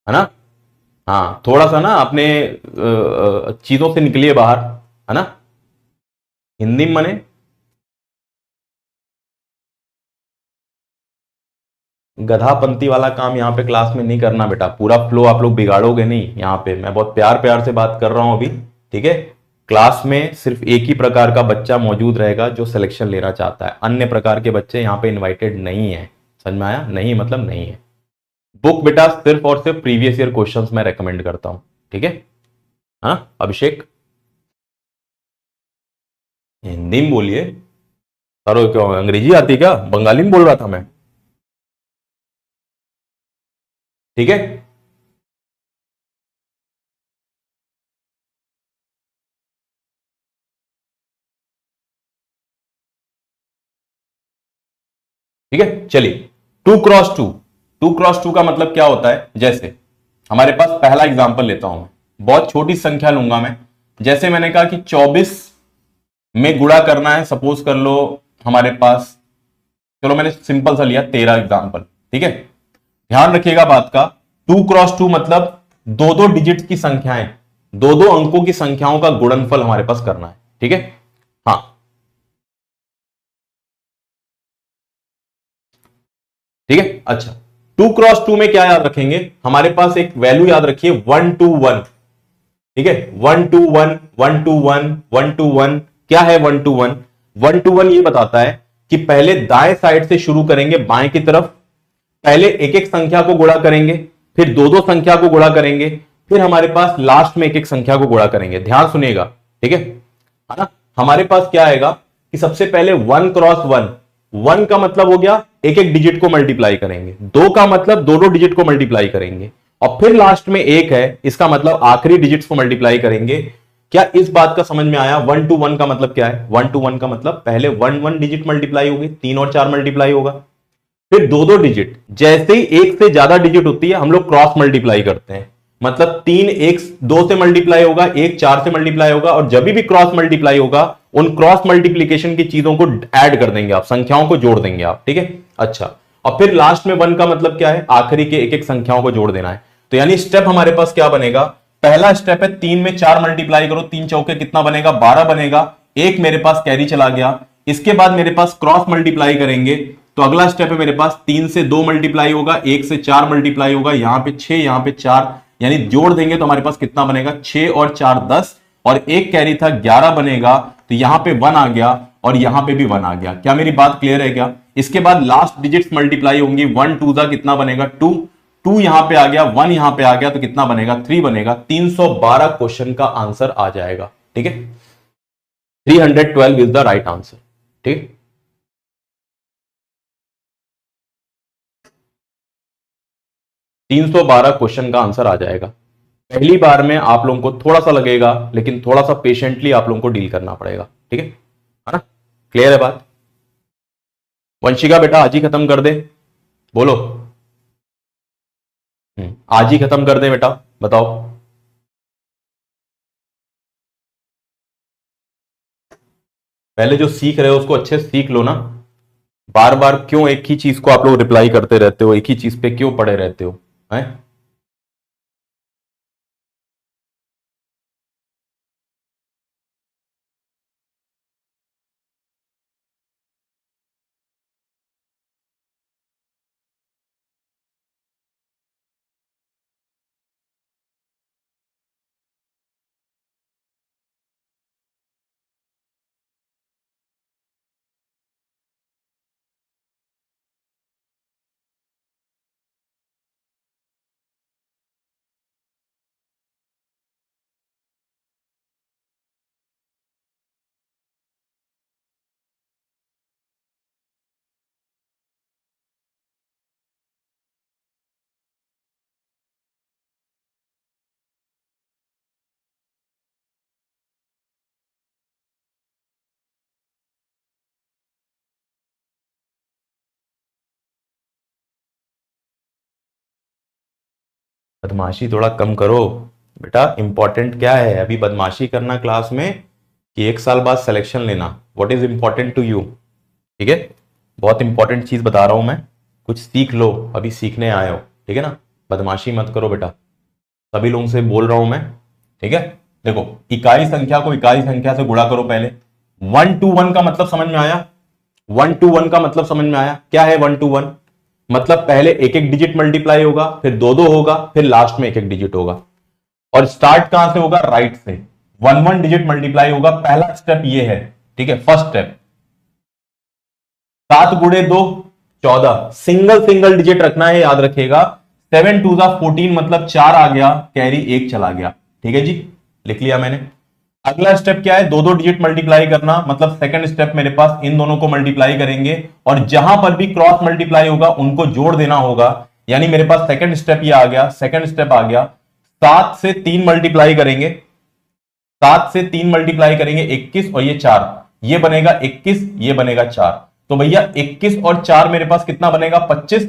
ना। हाँ, थोड़ा सा ना अपने चीजों से निकलिए बाहर, है ना। हिंदी में मने गधापंती वाला काम यहां पे क्लास में नहीं करना बेटा। पूरा फ्लो आप लोग बिगाड़ोगे नहीं यहां पे। मैं बहुत प्यार प्यार से बात कर रहा हूं अभी। ठीक है, क्लास में सिर्फ एक ही प्रकार का बच्चा मौजूद रहेगा जो सिलेक्शन लेना चाहता है, अन्य प्रकार के बच्चे यहां पे इनवाइटेड नहीं है। समझ में आया, नहीं मतलब नहीं है। बुक बेटा सिर्फ और सिर्फ प्रीवियस ईयर क्वेश्चंस मैं रेकमेंड करता हूं। ठीक है, हाँ अभिषेक हिंदी में बोलिए। सर क्यों अंग्रेजी आती क्या, बंगाली में बोल रहा था मैं। ठीक है, ठीक है, चलिए 2x2। 2x2 का मतलब क्या होता है, जैसे हमारे पास पहला एग्जांपल लेता हूं मैं, बहुत छोटी संख्या लूंगा मैं। जैसे मैंने कहा कि 24 में गुणा करना है, सपोज कर लो हमारे पास, चलो मैंने सिंपल सा लिया 13 एग्जांपल। ठीक है, ध्यान रखिएगा बात का। 2x2 मतलब दो दो डिजिट की संख्याएं, दो दो अंकों की संख्याओं का गुणनफल हमारे पास करना है। ठीक है, हाँ ठीक है, अच्छा 2x2 में क्या याद रखेंगे, हमारे पास एक वैल्यू याद रखिए 121। ठीक है, 121 121 121 क्या है 121। 121 ये बताता है कि पहले दाएं साइड से शुरू करेंगे बाएं की तरफ, पहले एक एक संख्या को गुणा करेंगे, फिर दो दो संख्या को गुणा करेंगे, फिर हमारे पास लास्ट में एक एक संख्या को गुणा करेंगे। ध्यान सुनिएगा, ठीक है ना। हमारे पास क्या आएगा कि सबसे पहले 1x1, 1 का मतलब हो गया एक एक डिजिट को मल्टीप्लाई करेंगे, 2 का मतलब दो दो डिजिट को मल्टीप्लाई करेंगे, और फिर लास्ट में एक है, इसका मतलब आखिरी डिजिट्स को मल्टीप्लाई करेंगे। क्या इस बात का समझ में आया। 1 to 1 का मतलब क्या है, 1 to 1 का मतलब पहले 1 1 डिजिट मल्टीप्लाई होगी, 3 और 4 मल्टीप्लाई होगा, फिर दो दो डिजिट, जैसे ही एक से ज्यादा डिजिट होती है हम लोग क्रॉस मल्टीप्लाई करते हैं। मतलब तीन एक दो से मल्टीप्लाई होगा, एक चार से मल्टीप्लाई होगा, और जब भी क्रॉस मल्टीप्लाई होगा उन क्रॉस मल्टीप्लीकेशन की चीजों को ऐड कर देंगे आप, संख्याओं को जोड़ देंगे आप, ठीक है। अच्छा, और फिर लास्ट में वन का मतलब क्या है, आखिरी के एक एक संख्याओं को जोड़ देना है। तो यानी स्टेप हमारे पास क्या बनेगा, पहला स्टेप है 3 में 4 मल्टीप्लाई करो, 3 चौके कितना बनेगा, 12 बनेगा, एक मेरे पास कैरी चला गया। इसके बाद मेरे पास क्रॉस मल्टीप्लाई करेंगे, तो अगला स्टेप है मेरे पास 3 से 2 मल्टीप्लाई होगा, 1 से 4 मल्टीप्लाई होगा, यहां पे 6 यहां पे 4, यानी जोड़ देंगे तो हमारे पास कितना बनेगा, 6 और 4 10, और एक कैरी था 11 बनेगा। तो यहां पे 1 आ गया और यहां पे भी 1 आ गया। क्या मेरी बात क्लियर है क्या? इसके बाद लास्ट डिजिट्स मल्टीप्लाई होंगी, 1 2 जा कितना बनेगा 2, 2 यहां पे आ गया, 1 यहां पे आ गया, तो कितना बनेगा 3 बनेगा। 312 क्वेश्चन का आंसर आ जाएगा, ठीक है। 312 इज द राइट आंसर, ठीक। 312 क्वेश्चन का आंसर आ जाएगा। पहली बार में आप लोगों को थोड़ा सा लगेगा, लेकिन थोड़ा सा पेशेंटली आप लोगों को डील करना पड़ेगा, ठीक है ना? क्लियर है बात? वंशिका बेटा आज ही खत्म कर दे, बोलो। आज ही खत्म कर दे बेटा, बताओ। पहले जो सीख रहे हो उसको अच्छे से सीख लो ना। बार बार क्यों एक ही चीज को आप लोग रिप्लाई करते रहते हो, एक ही चीज पे क्यों पड़े रहते हो, हैं? बदमाशी थोड़ा कम करो बेटा। इंपॉर्टेंट क्या है अभी, बदमाशी करना क्लास में कि एक साल बाद सिलेक्शन लेना? What is important to you? ठीक है, बहुत इंपॉर्टेंट चीज बता रहा हूं मैं, कुछ सीख लो, अभी सीखने आए हो, ठीक है ना। बदमाशी मत करो बेटा, सभी लोगों से बोल रहा हूं मैं, ठीक है। देखो, इकाई संख्या को इकाई संख्या से गुणा करो पहले। 1 to 1 का मतलब समझ में आया? 1 to 1 का मतलब समझ में आया? क्या है 1 to 1? मतलब पहले एक एक डिजिट मल्टीप्लाई होगा, फिर दो दो होगा, फिर लास्ट में एक एक डिजिट होगा। और स्टार्ट कहां से होगा? राइट से। 1 डिजिट मल्टीप्लाई होगा, पहला स्टेप ये है, ठीक है, फर्स्ट स्टेप। 7 गुणे 2 14, सिंगल सिंगल डिजिट रखना है, याद रखिएगा। 7 2 14 मतलब 4 आ गया, कैरी 1 चला गया, ठीक है जी, लिख लिया मैंने। अगला स्टेप क्या है? दो दो डिजिट मल्टीप्लाई करना, मतलब सेकंड स्टेप मेरे पास इन दोनों को मल्टीप्लाई करेंगे, और जहां पर भी क्रॉस मल्टीप्लाई होगा उनको जोड़ देना होगा। यानी मेरे पास सेकंड स्टेप ये आ गया, सेकंड स्टेप आ गया। 7 से 3 मल्टीप्लाई करेंगे, 7 से 3 मल्टीप्लाई करेंगे 21, और ये 4, ये बनेगा 21, ये बनेगा 4। तो भैया 21 और 4 मेरे पास कितना बनेगा? 25।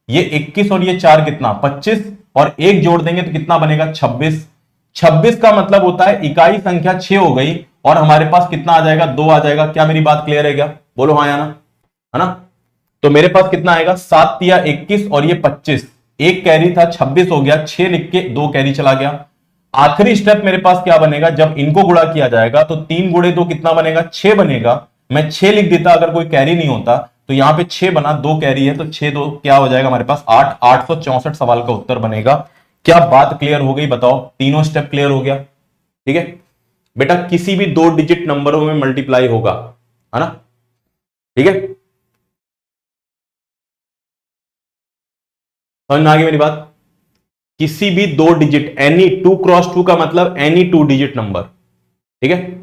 ये 21 और ये 4 कितना? 25, और एक जोड़ देंगे तो कितना बनेगा? 26। 26 का मतलब होता है इकाई संख्या 6 हो गई, और हमारे पास कितना आ जाएगा? 2 आ जाएगा। क्या मेरी बात क्लियर है क्या? बोलो हाँ या ना, है ना। तो मेरे पास कितना आएगा? 7 तिया 21 और ये 25, एक कैरी था 26 हो गया, 6 लिख के 2 कैरी चला गया। आखिरी स्टेप मेरे पास क्या बनेगा? जब इनको गुणा किया जाएगा तो 3 गुणे 2 कितना बनेगा? 6 बनेगा। मैं 6 लिख देता अगर कोई कैरी नहीं होता, तो यहां पे 6 बना, 2 कैरी है, तो 6 2 क्या हो जाएगा हमारे पास? 8। 864 सवाल का उत्तर बनेगा। क्या बात क्लियर हो गई? बताओ, तीनों स्टेप क्लियर हो गया, ठीक है बेटा। किसी भी 2 डिजिट नंबरों में मल्टीप्लाई होगा, है ना, ठीक है। समझ में आ गई मेरी बात? किसी भी 2 डिजिट, एनी 2 क्रॉस 2 का मतलब एनी 2 डिजिट नंबर, ठीक है।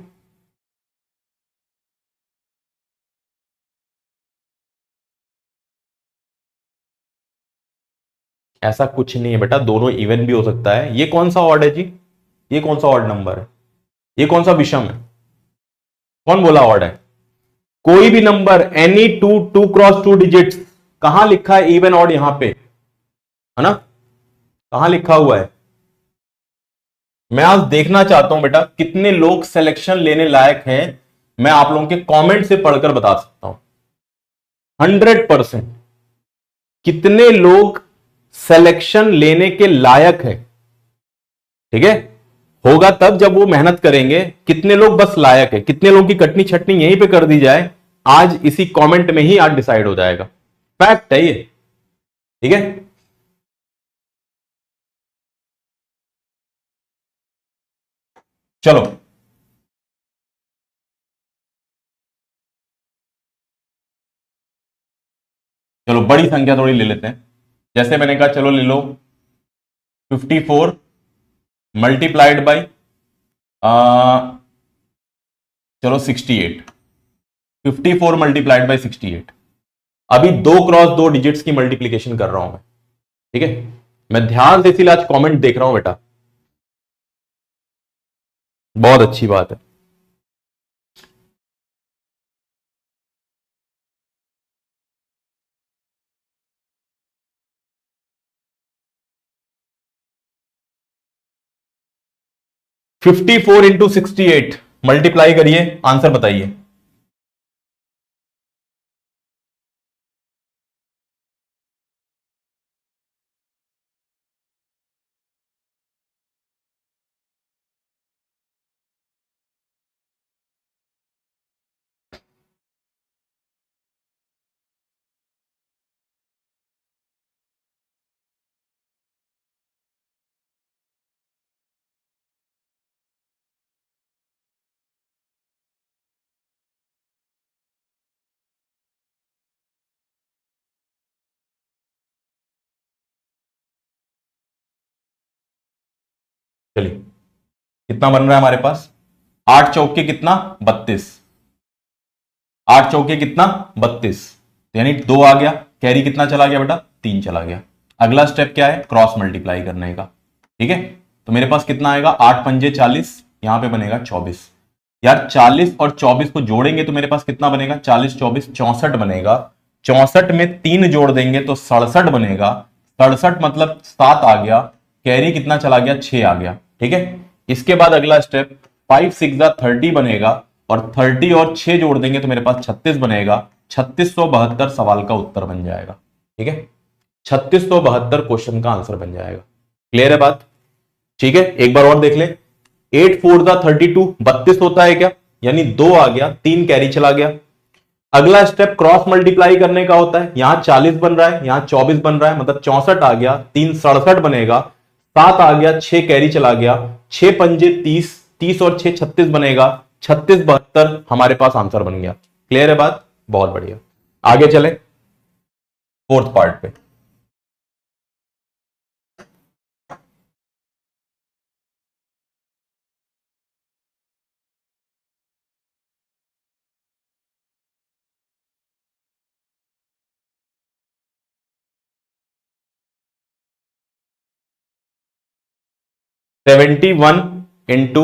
ऐसा कुछ नहीं है बेटा, दोनों इवन भी हो सकता है। ये कौन सा ऑड है जी? ये कौन सा ऑड नंबर है? ये कौन सा विषम है? कौन बोला ऑड है? कोई भी नंबर एनी 2 2 क्रॉस 2 डिजिट्स, कहां लिखा है इवन ऑड यहां पे, है ना, कहां लिखा हुआ है? मैं आज देखना चाहता हूं बेटा कितने लोग सिलेक्शन लेने लायक हैं। मैं आप लोगों के कमेंट से पढ़कर बता सकता हूं 100% कितने लोग सिलेक्शन लेने के लायक है। ठीक है, होगा तब जब वो मेहनत करेंगे। कितने लोग बस लायक है, कितने लोगों की कटनी छटनी यहीं पे कर दी जाए, आज इसी कमेंट में ही आज डिसाइड हो जाएगा। फैक्ट है ये। ठीक है, चलो चलो बड़ी संख्या थोड़ी ले लेते हैं। जैसे मैंने कहा चलो ले लो 54 मल्टीप्लाइड बाई चलो 68, 54 मल्टीप्लाइड बाई 68। अभी 2 क्रॉस 2 डिजिट्स की मल्टीप्लीकेशन कर रहा हूं मैं। ठीक है, मैं ध्यान से इसीलिए आज कमेंट देख रहा हूं बेटा, बहुत अच्छी बात है। फिफ्टी फोर इंटू 68 मल्टीप्लाई करिए, आंसर बताइए। चलिए, कितना बन रहा है हमारे पास? 8 चौके कितना? 32। 8 चौके कितना? 32, यानी 2 आ गया। कैरी कितना चला गया बेटा? 3 चला गया। अगला स्टेप क्या है? क्रॉस मल्टीप्लाई करने का। ठीक है, तो मेरे पास कितना आएगा? 8 पंजे 40, यहां पे बनेगा 24। यार 40 और 24 को जोड़ेंगे तो मेरे पास कितना बनेगा? 40 24 64 बनेगा। 64 में 3 जोड़ देंगे तो 67 बनेगा। 67 मतलब 7 आ गया। कैरी कितना चला गया? 6 आ गया। ठीक है, इसके बाद अगला स्टेप 5 6 30 बनेगा, और 30 और 6 जोड़ देंगे तो मेरे पास 36 बनेगा। 3672 सवाल का उत्तर बन जाएगा। ठीक है, 3672 क्वेश्चन का आंसर बन जाएगा। क्लियर है बात? ठीक है, एक बार और देख ले। 8 4 32, 32 होता है क्या? यानी 2 आ गया, 3 कैरी चला गया। अगला स्टेप क्रॉस मल्टीप्लाई करने का होता है। यहां 40 बन रहा है, यहां 24 बन रहा है, मतलब 64 आ गया। 3 67 बनेगा। 7 आ गया, 6 कैरी चला गया। 6 पंजे 30, 30 और 6 36 बनेगा। 3672 हमारे पास आंसर बन गया। क्लियर है बात? बहुत बढ़िया। आगे चले फोर्थ पार्ट पे। सेवेंटी वन इंटू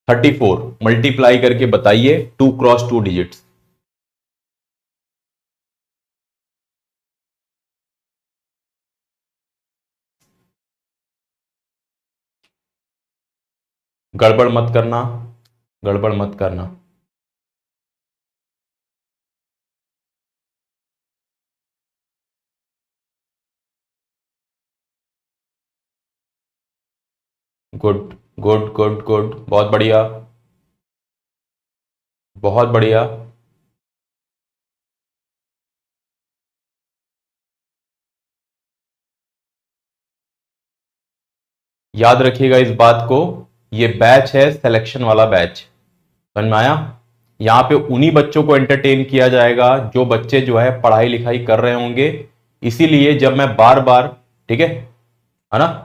34 मल्टीप्लाई करके बताइए 2 क्रॉस 2 डिजिट्स। गड़बड़ मत करना, गड़बड़ मत करना। गुड गुड गुड गुड, बहुत बढ़िया, बहुत बढ़िया। याद रखिएगा इस बात को, ये बैच है सिलेक्शन वाला बैच। समझ में आया? यहां पे उन्हीं बच्चों को एंटरटेन किया जाएगा जो बच्चे जो है पढ़ाई लिखाई कर रहे होंगे। इसीलिए जब मैं बार बार, ठीक है ना,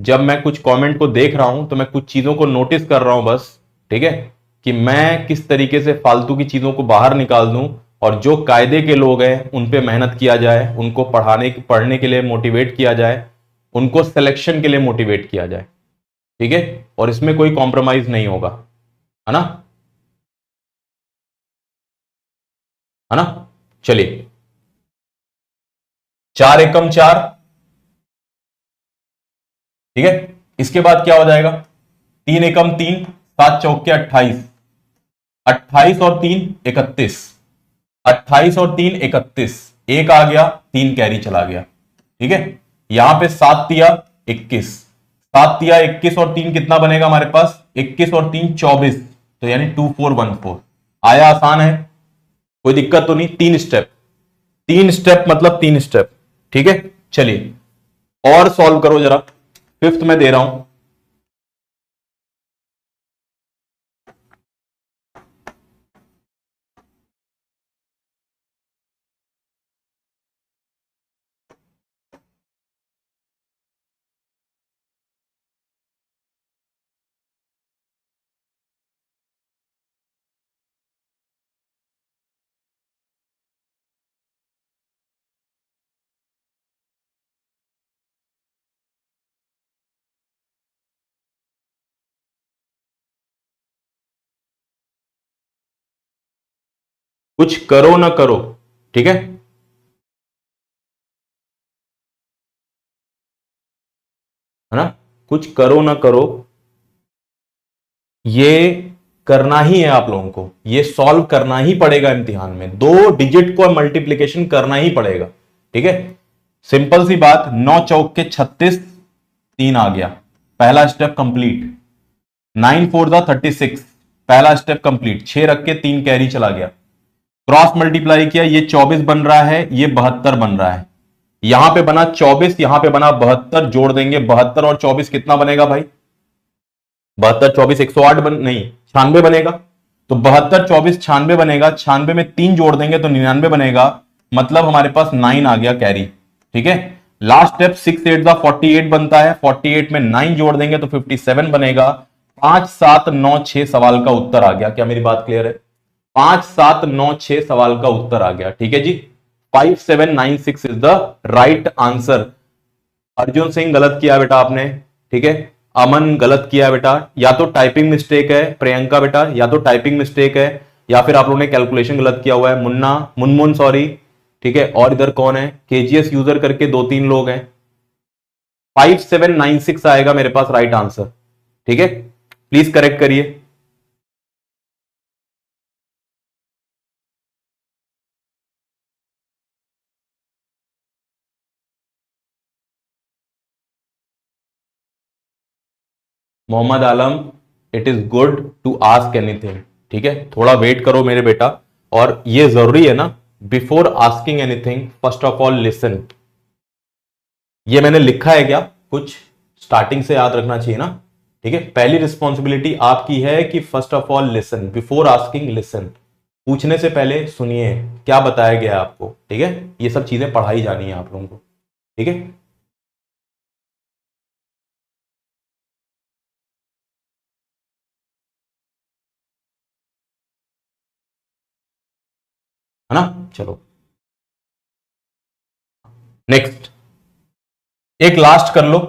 जब मैं कुछ कमेंट को देख रहा हूं तो मैं कुछ चीजों को नोटिस कर रहा हूं बस। ठीक है, कि मैं किस तरीके से फालतू की चीजों को बाहर निकाल दूं, और जो कायदे के लोग हैं उन पे मेहनत किया जाए, उनको पढ़ने के लिए मोटिवेट किया जाए, उनको सिलेक्शन के लिए मोटिवेट किया जाए। ठीक है, और इसमें कोई कॉम्प्रोमाइज नहीं होगा, है ना, है ना। चलिए, 4 एकम 4, ठीक है। इसके बाद क्या हो जाएगा, 3 एकम 3, 7 चौके 28, 28 और 3 31, 28 और 3 31, एक आ गया, 3 कैरी चला गया, ठीक है। यहां पे 7 तिया 21, 7 तिया 21 और 3 कितना बनेगा हमारे पास, 21 और 3 24, तो यानी 2414 आया। आसान है, कोई दिक्कत तो नहीं। 3 स्टेप, 3 स्टेप मतलब 3 स्टेप, ठीक है। चलिए और सॉल्व करो जरा, फिफ्थ में दे रहा हूं। कुछ करो ना करो, ठीक है। है ना, कुछ करो ना करो, ये करना ही है आप लोगों को, ये सॉल्व करना ही पड़ेगा इम्तिहान में, 2 डिजिट को मल्टीप्लीकेशन करना ही पड़ेगा, ठीक है। सिंपल सी बात, 9 चौक के 36, 3 आ गया, पहला स्टेप कंप्लीट। 9 4 जा 36, पहला स्टेप कंप्लीट। 6 रख के 3 कैरी चला गया, क्रॉस मल्टीप्लाई किया, ये 24 बन रहा है, ये 72 बन रहा है। यहां पे बना 24, यहां पे बना 72, जोड़ देंगे 72 और 24 कितना बनेगा भाई, 72 24 108 नहीं 96 बनेगा। तो 72 24 96 बनेगा, 96 में 3 जोड़ देंगे तो 99 बनेगा, मतलब हमारे पास 9 आ गया कैरी, ठीक है। लास्ट स्टेप 6 8 का 48 बनता है, 48 में 9 जोड़ देंगे तो 57 बनेगा। 5 7 9 6 सवाल का उत्तर आ गया। क्या मेरी बात क्लियर है? 5 7 9 6 सवाल का उत्तर आ गया, ठीक है जी। 5796 is the right answer. Arjun Singh गलत किया बेटा आपने, ठीक है। अमन गलत किया बेटा, या तो टाइपिंग मिस्टेक है। प्रियंका बेटा या तो टाइपिंग मिस्टेक है, या फिर आप लोगों ने कैलकुलेशन गलत किया हुआ है। मुन्ना मुनमुन सॉरी, ठीक है। और इधर कौन है, केजीएस यूजर करके 2-3 लोग हैं। 5796 आएगा मेरे पास राइट आंसर, ठीक है। प्लीज करेक्ट करिए। Mohammad Alam, it is good to ask anything, ठीक है। थोड़ा वेट करो मेरे बेटा, और ये जरूरी है ना, before asking anything first of all listen. ये मैंने लिखा है क्या कुछ, स्टार्टिंग से याद रखना चाहिए ना, ठीक है। पहली रिस्पॉन्सिबिलिटी आपकी है कि first of all listen, before asking listen. पूछने से पहले सुनिए क्या बताया गया है आपको, ठीक है। ये सब चीजें पढ़ाई जानी है आप लोगों को, ठीक है। है ना, चलो नेक्स्ट, एक लास्ट कर लो।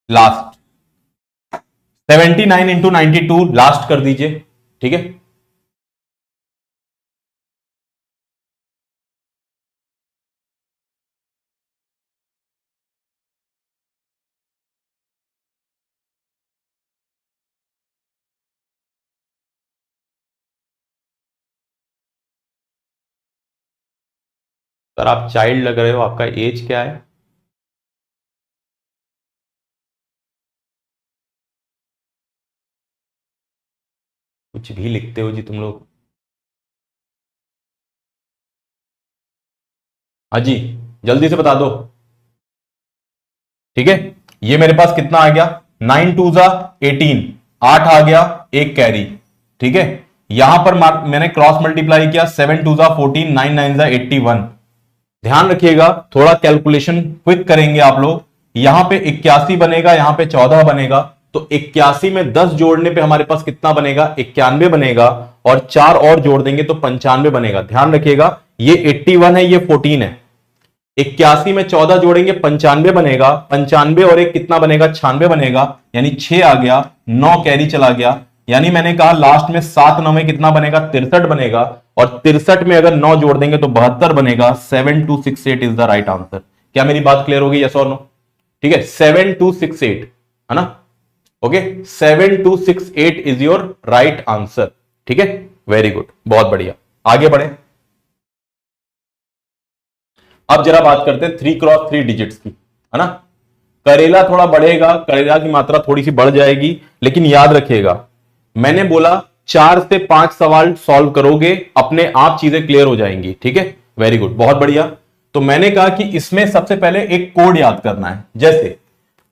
लास्ट 79 इंटू 92 लास्ट कर दीजिए, ठीक है। सर आप चाइल्ड लग रहे हो, आपका एज क्या है? कुछ भी लिखते हो जी तुम लोग। हाँ जी, जल्दी से बता दो, ठीक है। ये मेरे पास कितना आ गया, 9 2 जा 18, 8 आ गया, एक कैरी, ठीक है। यहां पर मैंने क्रॉस मल्टीप्लाई किया, 7 2 जा 14, 9 9 जा 81। ध्यान रखिएगा, थोड़ा कैलकुलेशन क्विक करेंगे आप लोग। यहां पे 81 बनेगा, यहां पे 14 बनेगा, तो 81 में 10 जोड़ने पे हमारे पास कितना बनेगा, 91 बनेगा, और 4 और जोड़ देंगे तो 95 बनेगा। ध्यान रखिएगा, ये 81 है, ये 14 है। 81 में 14 जोड़ेंगे 95 बनेगा, 95 और एक कितना बनेगा, 96 बनेगा, यानी 6 आ गया, 9 कैरी चला गया। यानी मैंने कहा लास्ट में 7 9 में कितना बनेगा, 63 बनेगा, और 63 में अगर 9 जोड़ देंगे तो 72 बनेगा। 7268 इज द राइट आंसर। क्या मेरी बात क्लियर होगी, यस और नो? ठीक है, 7268 है ना। Okay, 7268 is your right answer. ठीक है, वेरी गुड, बहुत बढ़िया। आगे बढ़े, अब जरा बात करते हैं 3x3 डिजिट्स की, है ना। करेला थोड़ा बढ़ेगा, करेला की मात्रा थोड़ी सी बढ़ जाएगी, लेकिन याद रखिएगा मैंने बोला 4 से 5 सवाल सॉल्व करोगे, अपने आप चीजें क्लियर हो जाएंगी। ठीक है, वेरी गुड, बहुत बढ़िया। तो मैंने कहा कि इसमें सबसे पहले एक कोड याद करना है। जैसे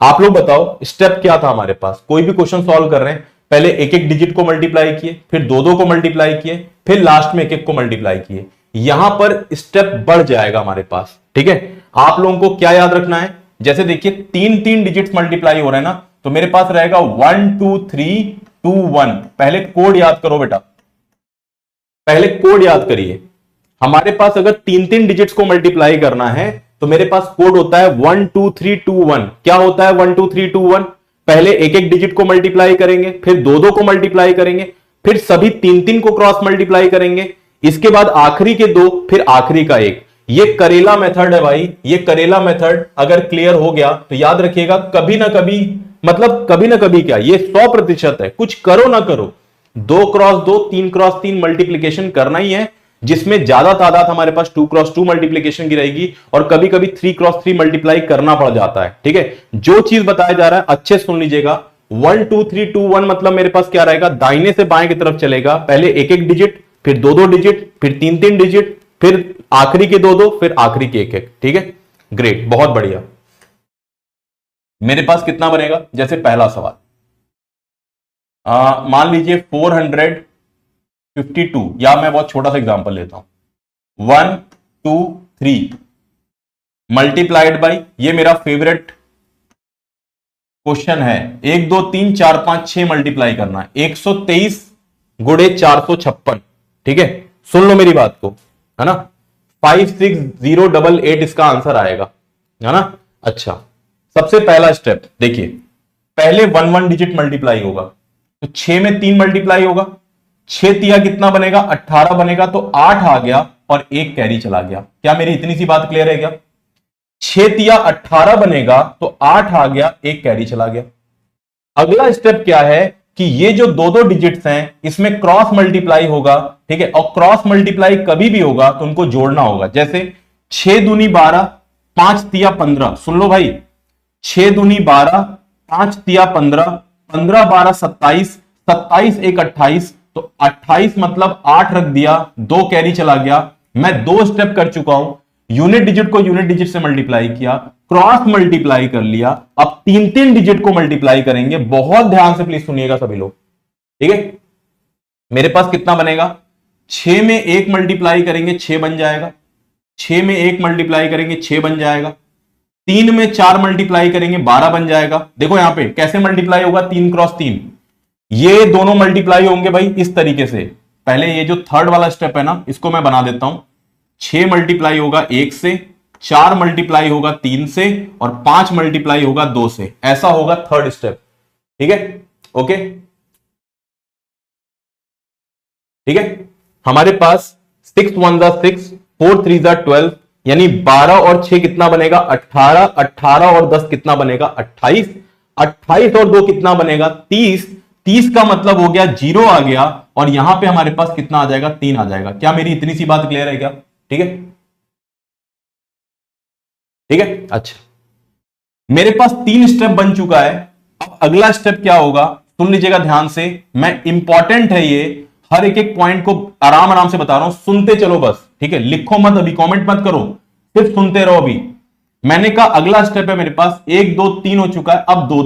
आप लोग बताओ स्टेप क्या था हमारे पास, कोई भी क्वेश्चन सॉल्व कर रहे हैं, पहले एक एक डिजिट को मल्टीप्लाई किए, फिर दो दो को मल्टीप्लाई किए, फिर लास्ट में एक एक को मल्टीप्लाई किए। यहां पर स्टेप बढ़ जाएगा हमारे पास। ठीक है, आप लोगों को क्या याद रखना है, जैसे देखिए 3 डिजिट्स मल्टीप्लाई हो रहे हैं ना, तो मेरे पास रहेगा 1 2 3 2 1। पहले कोड याद करो बेटा, पहले कोड याद करिए। हमारे पास अगर 3 डिजिट्स को मल्टीप्लाई करना है तो मेरे पास कोड होता है 1 2 3 2 1। क्या होता है 1 2 3 2 1? पहले एक एक डिजिट को मल्टीप्लाई करेंगे, फिर दो दो को मल्टीप्लाई करेंगे, फिर सभी 3 को क्रॉस मल्टीप्लाई करेंगे, इसके बाद आखिरी के 2, फिर आखिरी का 1। ये करेला मेथड है भाई, ये करेला मेथड अगर क्लियर हो गया तो याद रखिएगा कभी ना कभी, मतलब कभी ना कभी क्या, ये 100% है, कुछ करो ना करो 2x2 3x3 मल्टीप्लीकेशन करना ही है, जिसमें ज्यादा तादाद हमारे पास 2x2 मल्टीप्लीकेशन की रहेगी, और कभी कभी 3x3 मल्टीप्लाई करना पड़ जाता है। ठीक है, जो चीज बताया जा रहा है अच्छे सुन लीजिएगा। 1 2 3 2 1 मतलब मेरे पास क्या रहेगा, दाहिने से बाएं की तरफ चलेगा, पहले एक एक डिजिट, फिर दो दो डिजिट, फिर 3 डिजिट, फिर आखिरी के दो दो, फिर आखिरी के एक एक। ठीक है, ग्रेट, बहुत बढ़िया। मेरे पास कितना बनेगा, जैसे पहला सवाल मान लीजिए 452, या मैं बहुत छोटा सा एग्जांपल लेता हूं, 1 2 3 मल्टीप्लाइड बाई, ये मेरा फेवरेट क्वेश्चन है, 1 2 3 4 5 6 मल्टीप्लाई करना है, 123 गुणे 456। ठीक है, सुन लो मेरी बात को, है ना, 56088 इसका आंसर आएगा, है ना। अच्छा, सबसे पहला स्टेप देखिए, पहले 1 डिजिट मल्टीप्लाई होगा, तो 6 में 3 मल्टीप्लाई होगा, 6 तिया कितना बनेगा, 18 बनेगा, तो 8 आ गया और 1 कैरी चला गया। क्या मेरी इतनी सी बात क्लियर है क्या? 6 तिया 18 बनेगा तो 8 आ गया, 1 कैरी चला गया। अगला स्टेप क्या है कि ये जो दो दो डिजिट्स हैं इसमें क्रॉस मल्टीप्लाई होगा। ठीक है, और क्रॉस मल्टीप्लाई कभी भी होगा तो उनको जोड़ना होगा। जैसे 6 दूनी 12, 5 तिया 15, सुन लो भाई, 6 दूनी 12, 5 तिया 15, 15 12 27, 27 1 28, तो 28 मतलब 8 रख दिया, 2 कैरी चला गया। मैं 2 स्टेप कर चुका हूं, यूनिट डिजिट को यूनिट डिजिट से मल्टीप्लाई किया, क्रॉस मल्टीप्लाई कर लिया, अब 3 डिजिट को मल्टीप्लाई करेंगे। बहुत ध्यान से प्लीज सुनिएगा सभी लोग। ठीक है, मेरे पास कितना बनेगा, 6 में 1 मल्टीप्लाई करेंगे 6 बन जाएगा, 6 में 1 मल्टीप्लाई करेंगे 6 बन जाएगा, 3 में 4 मल्टीप्लाई करेंगे 12 बन जाएगा। देखो यहां पे कैसे मल्टीप्लाई होगा, 3 क्रॉस 3, ये दोनों मल्टीप्लाई होंगे भाई इस तरीके से। पहले ये जो थर्ड वाला स्टेप है ना, इसको मैं बना देता हूं, 6 मल्टीप्लाई होगा 1 से, 4 मल्टीप्लाई होगा 3 से, और 5 मल्टीप्लाई होगा 2 से। ऐसा होगा थर्ड स्टेप। ठीक है, ओके, ठीक है। हमारे पास 6 1 6, 4 3 12, यानी 12 और 6 कितना बनेगा, 18, 18 और 10 कितना बनेगा, 28, 28 और 2 कितना बनेगा, 30, 30 का मतलब हो गया 0 आ गया, और यहां पे हमारे पास कितना आ जाएगा, 3 आ जाएगा। क्या मेरी इतनी सी बात क्लियर है क्या? ठीक है, ठीक है। अच्छा, मेरे पास 3 स्टेप बन चुका है। अब अगला स्टेप क्या होगा, सुन लीजिएगा ध्यान से, मैं इंपॉर्टेंट है ये, हर एक एक पॉइंट को आराम आराम से बता रहा हूं, सुनते चलो बस। ठीक है, लिखो मत अभी, कमेंट मत करो, सिर्फ सुनते रहो अभी। मैंने कहा अगला स्टेप है मेरे पास, 1 2 3 हो चुका है, अब दो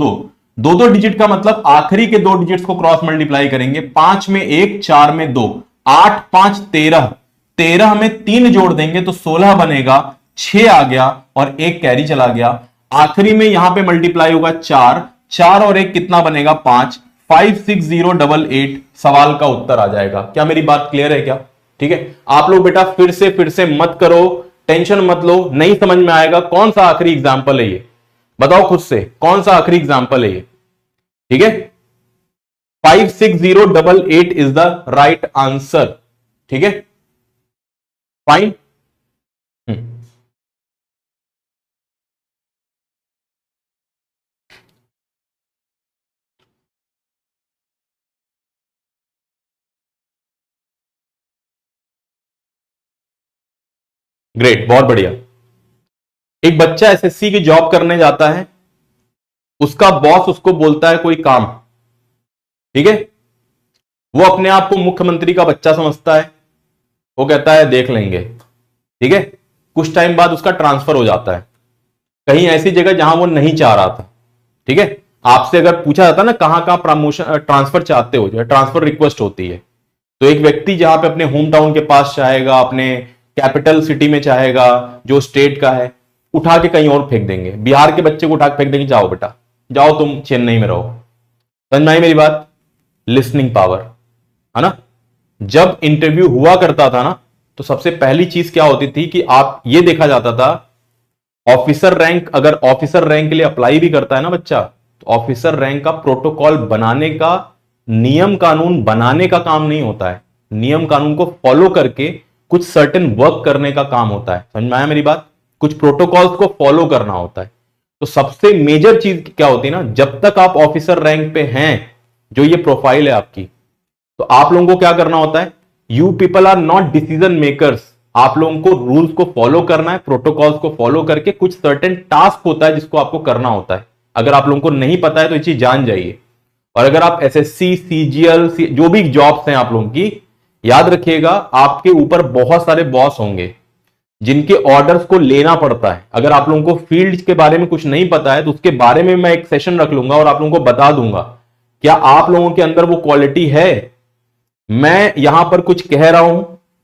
दो डिजिट का मतलब आखिरी के 2 डिजिट्स को क्रॉस मल्टीप्लाई करेंगे। 5 में 1, 4 में 2, 8 5 13, 13 में 3 जोड़ देंगे तो 16 बनेगा, 6 आ गया और 1 कैरी चला गया। आखिरी में यहां पे मल्टीप्लाई होगा 4, 4 और 1 कितना बनेगा, 5, 56088 सवाल का उत्तर आ जाएगा। क्या मेरी बात क्लियर है क्या? ठीक है, आप लोग बेटा फिर से मत करो, टेंशन मत लो, नहीं समझ में आएगा कौन सा आखिरी एग्जाम्पल है ये, बताओ खुद से कौन सा आखिरी एग्जाम्पल है ये। ठीक है, 56088 इज द राइट आंसर। ठीक है, फाइन। ग्रेट, बहुत बढ़िया। एक बच्चा एसएससी की जॉब करने जाता है, उसका बॉस उसको बोलता है कोई काम, ठीक है, वो अपने आप को मुख्यमंत्री का बच्चा समझता है, वो कहता है देख लेंगे, ठीक है। कुछ टाइम बाद उसका ट्रांसफर हो जाता है कहीं ऐसी जगह जहां वो नहीं चाह रहा था, ठीक है। आपसे अगर पूछा जाता ना कहां कहां प्रमोशन ट्रांसफर चाहते हो, जो ट्रांसफर रिक्वेस्ट होती है, तो एक व्यक्ति जहां पे अपने होम टाउन के पास चाहेगा, अपने कैपिटल सिटी में चाहेगा, जो स्टेट का है, उठा के कहीं और फेंक देंगे। बिहार के बच्चे को उठा के फेंक देंगे, जाओ बेटा जाओ तुम चेन्नई में रहो। समझ में आई मेरी बात? लिसनिंग पावर, है ना। जब इंटरव्यू हुआ करता था ना, तो सबसे पहली चीज क्या होती थी कि आप ये देखा जाता था, ऑफिसर रैंक, अगर ऑफिसर रैंक के लिए अप्लाई भी करता है ना बच्चा, तो ऑफिसर रैंक का प्रोटोकॉल बनाने का, नियम कानून बनाने का काम नहीं होता है, नियम कानून को फॉलो करके कुछ सर्टेन वर्क करने का काम होता है। समझ में आया मेरी बात? कुछ प्रोटोकॉल्स को फॉलो करना होता है। तो सबसे मेजर चीज क्या होती है ना, जब तक आप ऑफिसर रैंक पे हैं, जो ये प्रोफाइल है आपकी, तो आप लोगों को क्या करना होता है, you people are not decision makers. आप लोगों को रूल्स को फॉलो करना है, प्रोटोकॉल्स को फॉलो करके कुछ सर्टेन टास्क होता है जिसको आपको करना होता है। अगर आप लोगों को नहीं पता है तो ये चीज जान जाइए। और अगर आप एसएससी, सीजीएल, जो भी जॉब्स हैं आप लोगों की, याद रखिएगा आपके ऊपर बहुत सारे बॉस होंगे जिनके ऑर्डर्स को लेना पड़ता है। अगर आप लोगों को फील्ड के बारे में कुछ नहीं पता है तो उसके बारे में मैं एक सेशन रख लूंगा और आप लोगों को बता दूंगा क्या आप लोगों के अंदर वो क्वालिटी है। मैं यहां पर कुछ कह रहा हूं,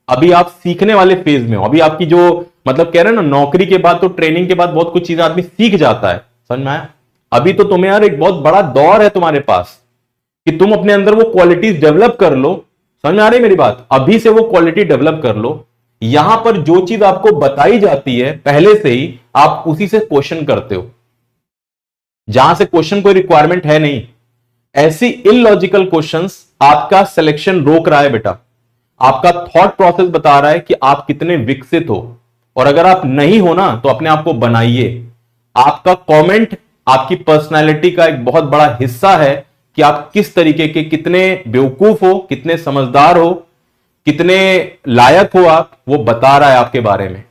अभी आप सीखने वाले फेज में हो। अभी आपकी जो मतलब कह रहे हैं ना, नौकरी के बाद तो ट्रेनिंग के बाद बहुत कुछ चीजें आदमी सीख जाता है, समझ में आया। अभी तो तुम्हें यार एक बहुत बड़ा दौर है तुम्हारे पास कि तुम अपने अंदर वो क्वालिटीज डेवलप कर लो। समझ में आ रही है मेरी बात? अभी से वो क्वालिटी डेवलप कर लो। यहां पर जो चीज आपको बताई जाती है पहले से ही, आप उसी से क्वेश्चन करते हो। जहां से क्वेश्चन कोई रिक्वायरमेंट है नहीं, ऐसी इलॉजिकल क्वेश्चंस आपका सिलेक्शन रोक रहा है बेटा। आपका थॉट प्रोसेस बता रहा है कि आप कितने विकसित हो, और अगर आप नहीं हो ना तो अपने आप को बनाइए। आपका कमेंट आपकी पर्सनालिटी का एक बहुत बड़ा हिस्सा है कि आप किस तरीके के, कितने बेवकूफ हो, कितने समझदार हो, कितने लायक हो आप, वो बता रहा है आपके बारे में।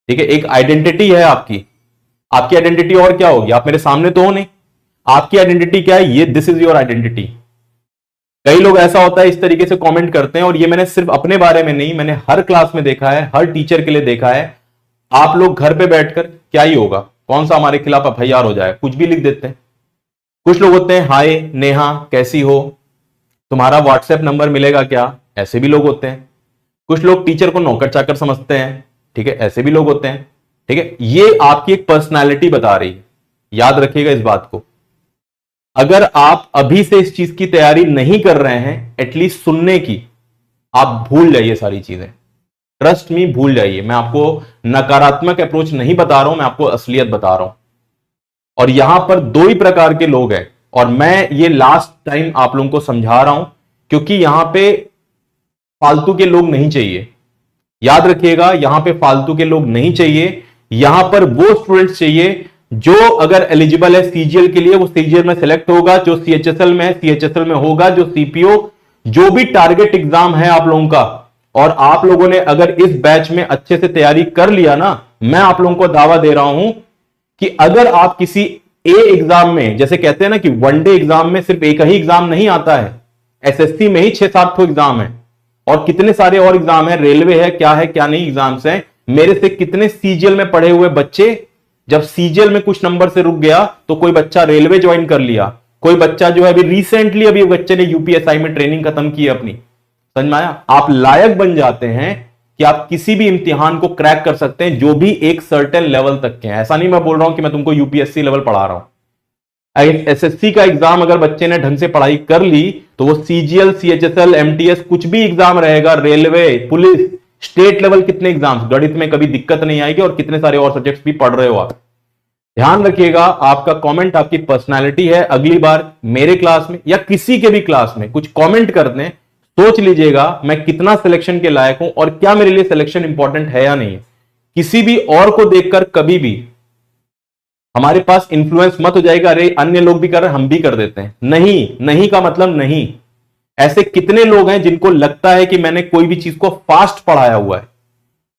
ठीक है, एक आइडेंटिटी है आपकी। आपकी आइडेंटिटी और क्या होगी? आप मेरे सामने तो हो नहीं, आपकी आइडेंटिटी क्या है? ये दिस इज योर आइडेंटिटी। कई लोग ऐसा होता है इस तरीके से कमेंट करते हैं, और ये मैंने सिर्फ अपने बारे में नहीं, मैंने हर क्लास में देखा है, हर टीचर के लिए देखा है। आप लोग घर पे बैठकर क्या ही होगा, कौन सा हमारे खिलाफ एफआईआर हो जाए, कुछ भी लिख देते हैं। कुछ लोग होते हैं, हाय नेहा कैसी हो, तुम्हारा व्हाट्सएप नंबर मिलेगा क्या, ऐसे भी लोग होते हैं। कुछ लोग टीचर को नौकर चाकर समझते हैं, ठीक है, ऐसे भी लोग होते हैं। ठीक है, ये आपकी एक पर्सनालिटी बता रही है, याद रखिएगा इस बात को। अगर आप अभी से इस चीज की तैयारी नहीं कर रहे हैं, एटलीस्ट सुनने की, आप भूल जाइए सारी चीजें। ट्रस्ट मी, भूल जाइए। मैं आपको नकारात्मक अप्रोच नहीं बता रहा हूं, मैं आपको असलियत बता रहा हूं। और यहां पर दो ही प्रकार के लोग हैं, और मैं ये लास्ट टाइम आप लोगों को समझा रहा हूं, क्योंकि यहां पे फालतू के लोग नहीं चाहिए। याद रखिएगा, यहां पे फालतू के लोग नहीं चाहिए। यहां पर वो स्टूडेंट्स चाहिए जो अगर एलिजिबल है सीजीएल के लिए, वो सीजीएल में सिलेक्ट होगा, जो सीएचएसएल में है सीएचएसएल में होगा, जो सीपीओ, जो भी टारगेट एग्जाम है आप लोगों का, और आप लोगों ने अगर इस बैच में अच्छे से तैयारी कर लिया ना, मैं आप लोगों को दावा दे रहा हूं कि अगर आप किसी ए एग्जाम में, जैसे कहते हैं ना कि वनडे एग्जाम में सिर्फ एक ही एग्जाम नहीं आता है, एसएससी में ही 6-7 एग्जाम है, और कितने सारे और एग्जाम है, रेलवे है, क्या नहीं एग्जाम्स हैं। मेरे से कितने सीजीएल में पढ़े हुए बच्चे, जब सीजीएल में कुछ नंबर से रुक गया तो कोई बच्चा रेलवे ज्वाइन कर लिया, कोई बच्चा जो है अभी रिसेंटली अभी बच्चे ने यूपीएसआई में ट्रेनिंग खत्म की अपनी। समझ में आया? आप लायक बन जाते हैं कि आप किसी भी इम्तिहान को क्रैक कर सकते हैं, जो भी एक सर्टेन लेवल तक के हैं। ऐसा नहीं मैं बोल रहा हूं कि मैं तुमको यूपीएससी लेवल पढ़ा रहा हूं। एसएससी का एग्जाम अगर बच्चे ने ढंग से पढ़ाई कर ली तो वो सीजीएल, सीएचएसएल, एमटीएस, कुछ भी एग्जाम रहेगा, रेलवे, पुलिस, स्टेट लेवल, कितने एग्जाम्स, गणित में कभी दिक्कत नहीं आएगी, और कितने सारे और सब्जेक्ट्स भी पढ़ रहे हो आप। ध्यान रखिएगा, आपका कमेंट आपकी पर्सनालिटी है। अगली बार मेरे क्लास में या किसी के भी क्लास में कुछ कमेंट कर दें, सोच लीजिएगा मैं कितना सिलेक्शन के लायक हूं और क्या मेरे लिए सिलेक्शन इंपॉर्टेंट है या नहीं। किसी भी और को देखकर कभी भी हमारे पास इंफ्लुएंस मत हो जाएगा, अरे अन्य लोग भी कर रहे हैं हम भी कर देते हैं। नहीं, नहीं का मतलब नहीं। ऐसे कितने लोग हैं जिनको लगता है कि मैंने कोई भी चीज को फास्ट पढ़ाया हुआ है।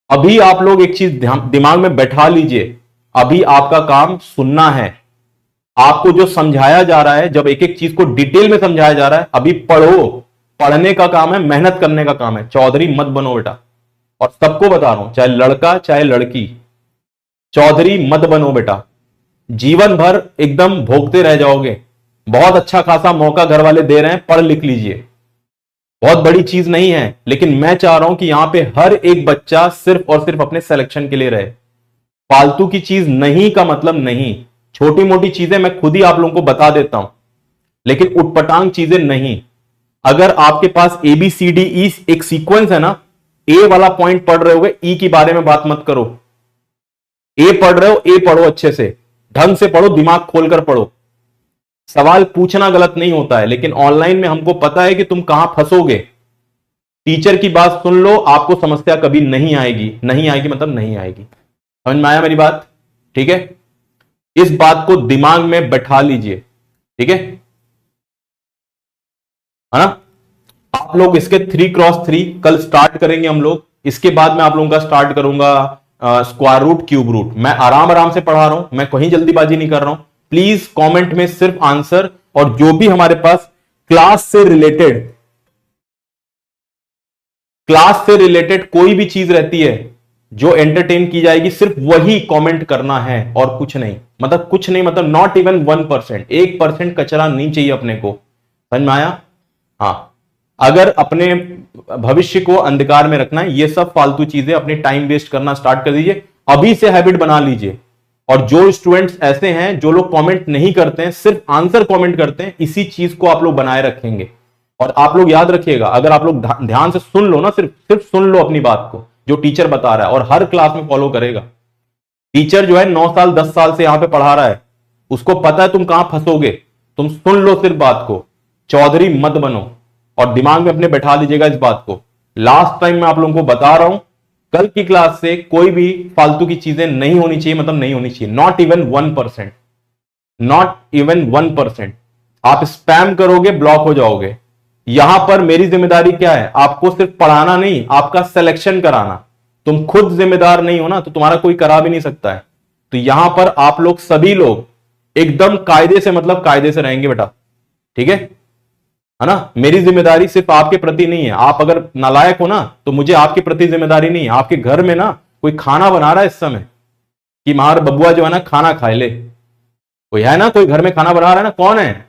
अभी आप लोग एक चीज दिमाग में बैठा लीजिए, अभी आपका काम सुनना है। आपको जो समझाया जा रहा है, जब एक एक चीज को डिटेल में समझाया जा रहा है, अभी पढ़ो। पढ़ने का काम है, मेहनत करने का काम है। चौधरी मत बनो बेटा। और सबको बता रहा हूं, चाहे लड़का चाहे लड़की, चौधरी मत बनो बेटा। जीवन भर एकदम भोगते रह जाओगे। बहुत अच्छा खासा मौका घर वाले दे रहे हैं, पढ़ लिख लीजिए, बहुत बड़ी चीज नहीं है। लेकिन मैं चाह रहा हूं कि यहां पे हर एक बच्चा सिर्फ और सिर्फ अपने सिलेक्शन के लिए रहे। फालतू की चीज नहीं का मतलब नहीं। छोटी मोटी चीजें मैं खुद ही आप लोगों को बता देता हूं, लेकिन उटपटांग चीजें नहीं। अगर आपके पास A B C D E एक सीक्वेंस है ना, ए वाला पॉइंट पढ़ रहे होगे, ई की बारे में बात मत करो। ए पढ़ रहे हो, ए पढ़ो, अच्छे से ढंग से पढ़ो, दिमाग खोलकर पढ़ो। सवाल पूछना गलत नहीं होता है, लेकिन ऑनलाइन में हमको पता है कि तुम कहां फंसोगे। टीचर की बात सुन लो, आपको समस्या कभी नहीं आएगी। नहीं आएगी मतलब नहीं आएगी। समझ में आया मेरी बात? ठीक है, इस बात को दिमाग में बैठा लीजिए। ठीक है ना? आप लोग इसके 3x3 कल स्टार्ट करेंगे हम लोग। इसके बाद मैं आप लोगों का स्टार्ट करूंगा स्क्वायर रूट, क्यूब रूट। मैं आराम आराम से पढ़ा रहा हूं, मैं कहीं जल्दीबाजी नहीं कर रहा हूं। प्लीज कमेंट में सिर्फ आंसर, और जो भी हमारे पास क्लास से रिलेटेड कोई भी चीज रहती है जो एंटरटेन की जाएगी, सिर्फ वही कमेंट करना है और कुछ नहीं। मतलब कुछ नहीं मतलब नॉट इवन 1%, 1% कचरा नहीं चाहिए अपने को। समझ में आया? हाँ, अगर अपने भविष्य को अंधकार में रखना है, ये सब फालतू चीजें, अपनी टाइम वेस्ट करना स्टार्ट कर दीजिए। अभी से हैबिट बना लीजिए। और जो स्टूडेंट्स ऐसे हैं जो लोग कमेंट नहीं करते हैं, सिर्फ आंसर कमेंट करते हैं, इसी चीज को आप लोग बनाए रखेंगे। और आप लोग याद रखिएगा, अगर आप लोग ध्यान से सुन लो ना, सिर्फ सिर्फ सुन लो अपनी बात को, जो टीचर बता रहा है, और हर क्लास में फॉलो करेगा। टीचर जो है 9 साल 10 साल से यहां पे पढ़ा रहा है, उसको पता है तुम कहां फंसोगे। तुम सुन लो सिर्फ बात को, चौधरी मत बनो। और दिमाग में अपने बैठा लीजिएगा इस बात को। लास्ट टाइम मैं आप लोगों को बता रहा हूं, कल की क्लास से कोई भी फालतू की चीजें नहीं होनी चाहिए, मतलब नहीं होनी चाहिए। Not even 1%, not even 1%। आप स्पैम करोगे, ब्लॉक हो जाओगे। यहां पर मेरी जिम्मेदारी क्या है? आपको सिर्फ पढ़ाना नहीं, आपका सिलेक्शन कराना। तुम खुद जिम्मेदार नहीं हो ना, तो तुम्हारा कोई करा भी नहीं सकता है। तो यहां पर आप लोग सभी लोग एकदम कायदे से, मतलब कायदे से रहेंगे बेटा। ठीक है ना? मेरी जिम्मेदारी सिर्फ आपके प्रति नहीं है। आप अगर नालायक हो ना, तो मुझे आपके प्रति जिम्मेदारी नहीं है। आपके घर में ना कोई खाना बना रहा है इस समय, कि मार बबुआ जो है ना खाना खाए ले, कोई है ना, कोई घर में खाना बना रहा है ना? कौन है?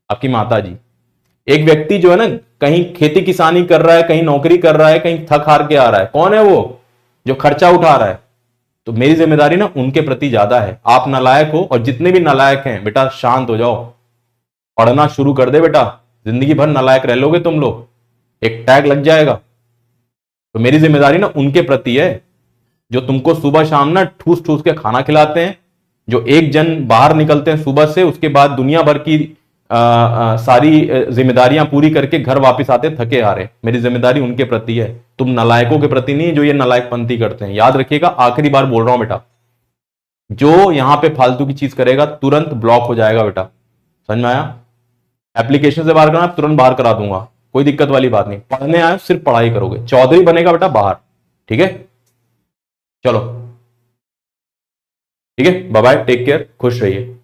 आपकी माता जी। एक व्यक्ति जो है ना, कहीं खेती किसानी कर रहा है, कहीं नौकरी कर रहा है, कहीं थक हार के आ रहा है, कौन है वो जो खर्चा उठा रहा है? तो मेरी जिम्मेदारी ना उनके प्रति ज्यादा है। आप नालायक हो, और जितने भी नालायक हैं बेटा शांत हो जाओ, पढ़ना शुरू कर दे बेटा। जिंदगी भर नालायक रह लोगे तुम लोग, एक टैग लग जाएगा। तो मेरी जिम्मेदारी ना उनके प्रति है, जो तुमको सुबह शाम ना ठूस ठूस के खाना खिलाते हैं, जो एक जन बाहर निकलते हैं सुबह से, उसके बाद दुनिया भर की सारी जिम्मेदारियां पूरी करके घर वापस आते थके हारे। मेरी जिम्मेदारी उनके प्रति है, तुम नालायकों के प्रति नहीं, जो ये नालायकपंथी करते हैं। याद रखिएगा, आखिरी बार बोल रहा हूं बेटा, जो यहां पे फालतू की चीज करेगा तुरंत ब्लॉक हो जाएगा बेटा। समझ में आया? एप्लीकेशन से बाहर करना, तुरंत बाहर करा दूंगा, कोई दिक्कत वाली बात नहीं। पढ़ने आए सिर्फ पढ़ाई करोगे, चौधरी बनेगा बेटा बाहर। ठीक है, चलो ठीक है, बाय बाय, टेक केयर, खुश रहिए।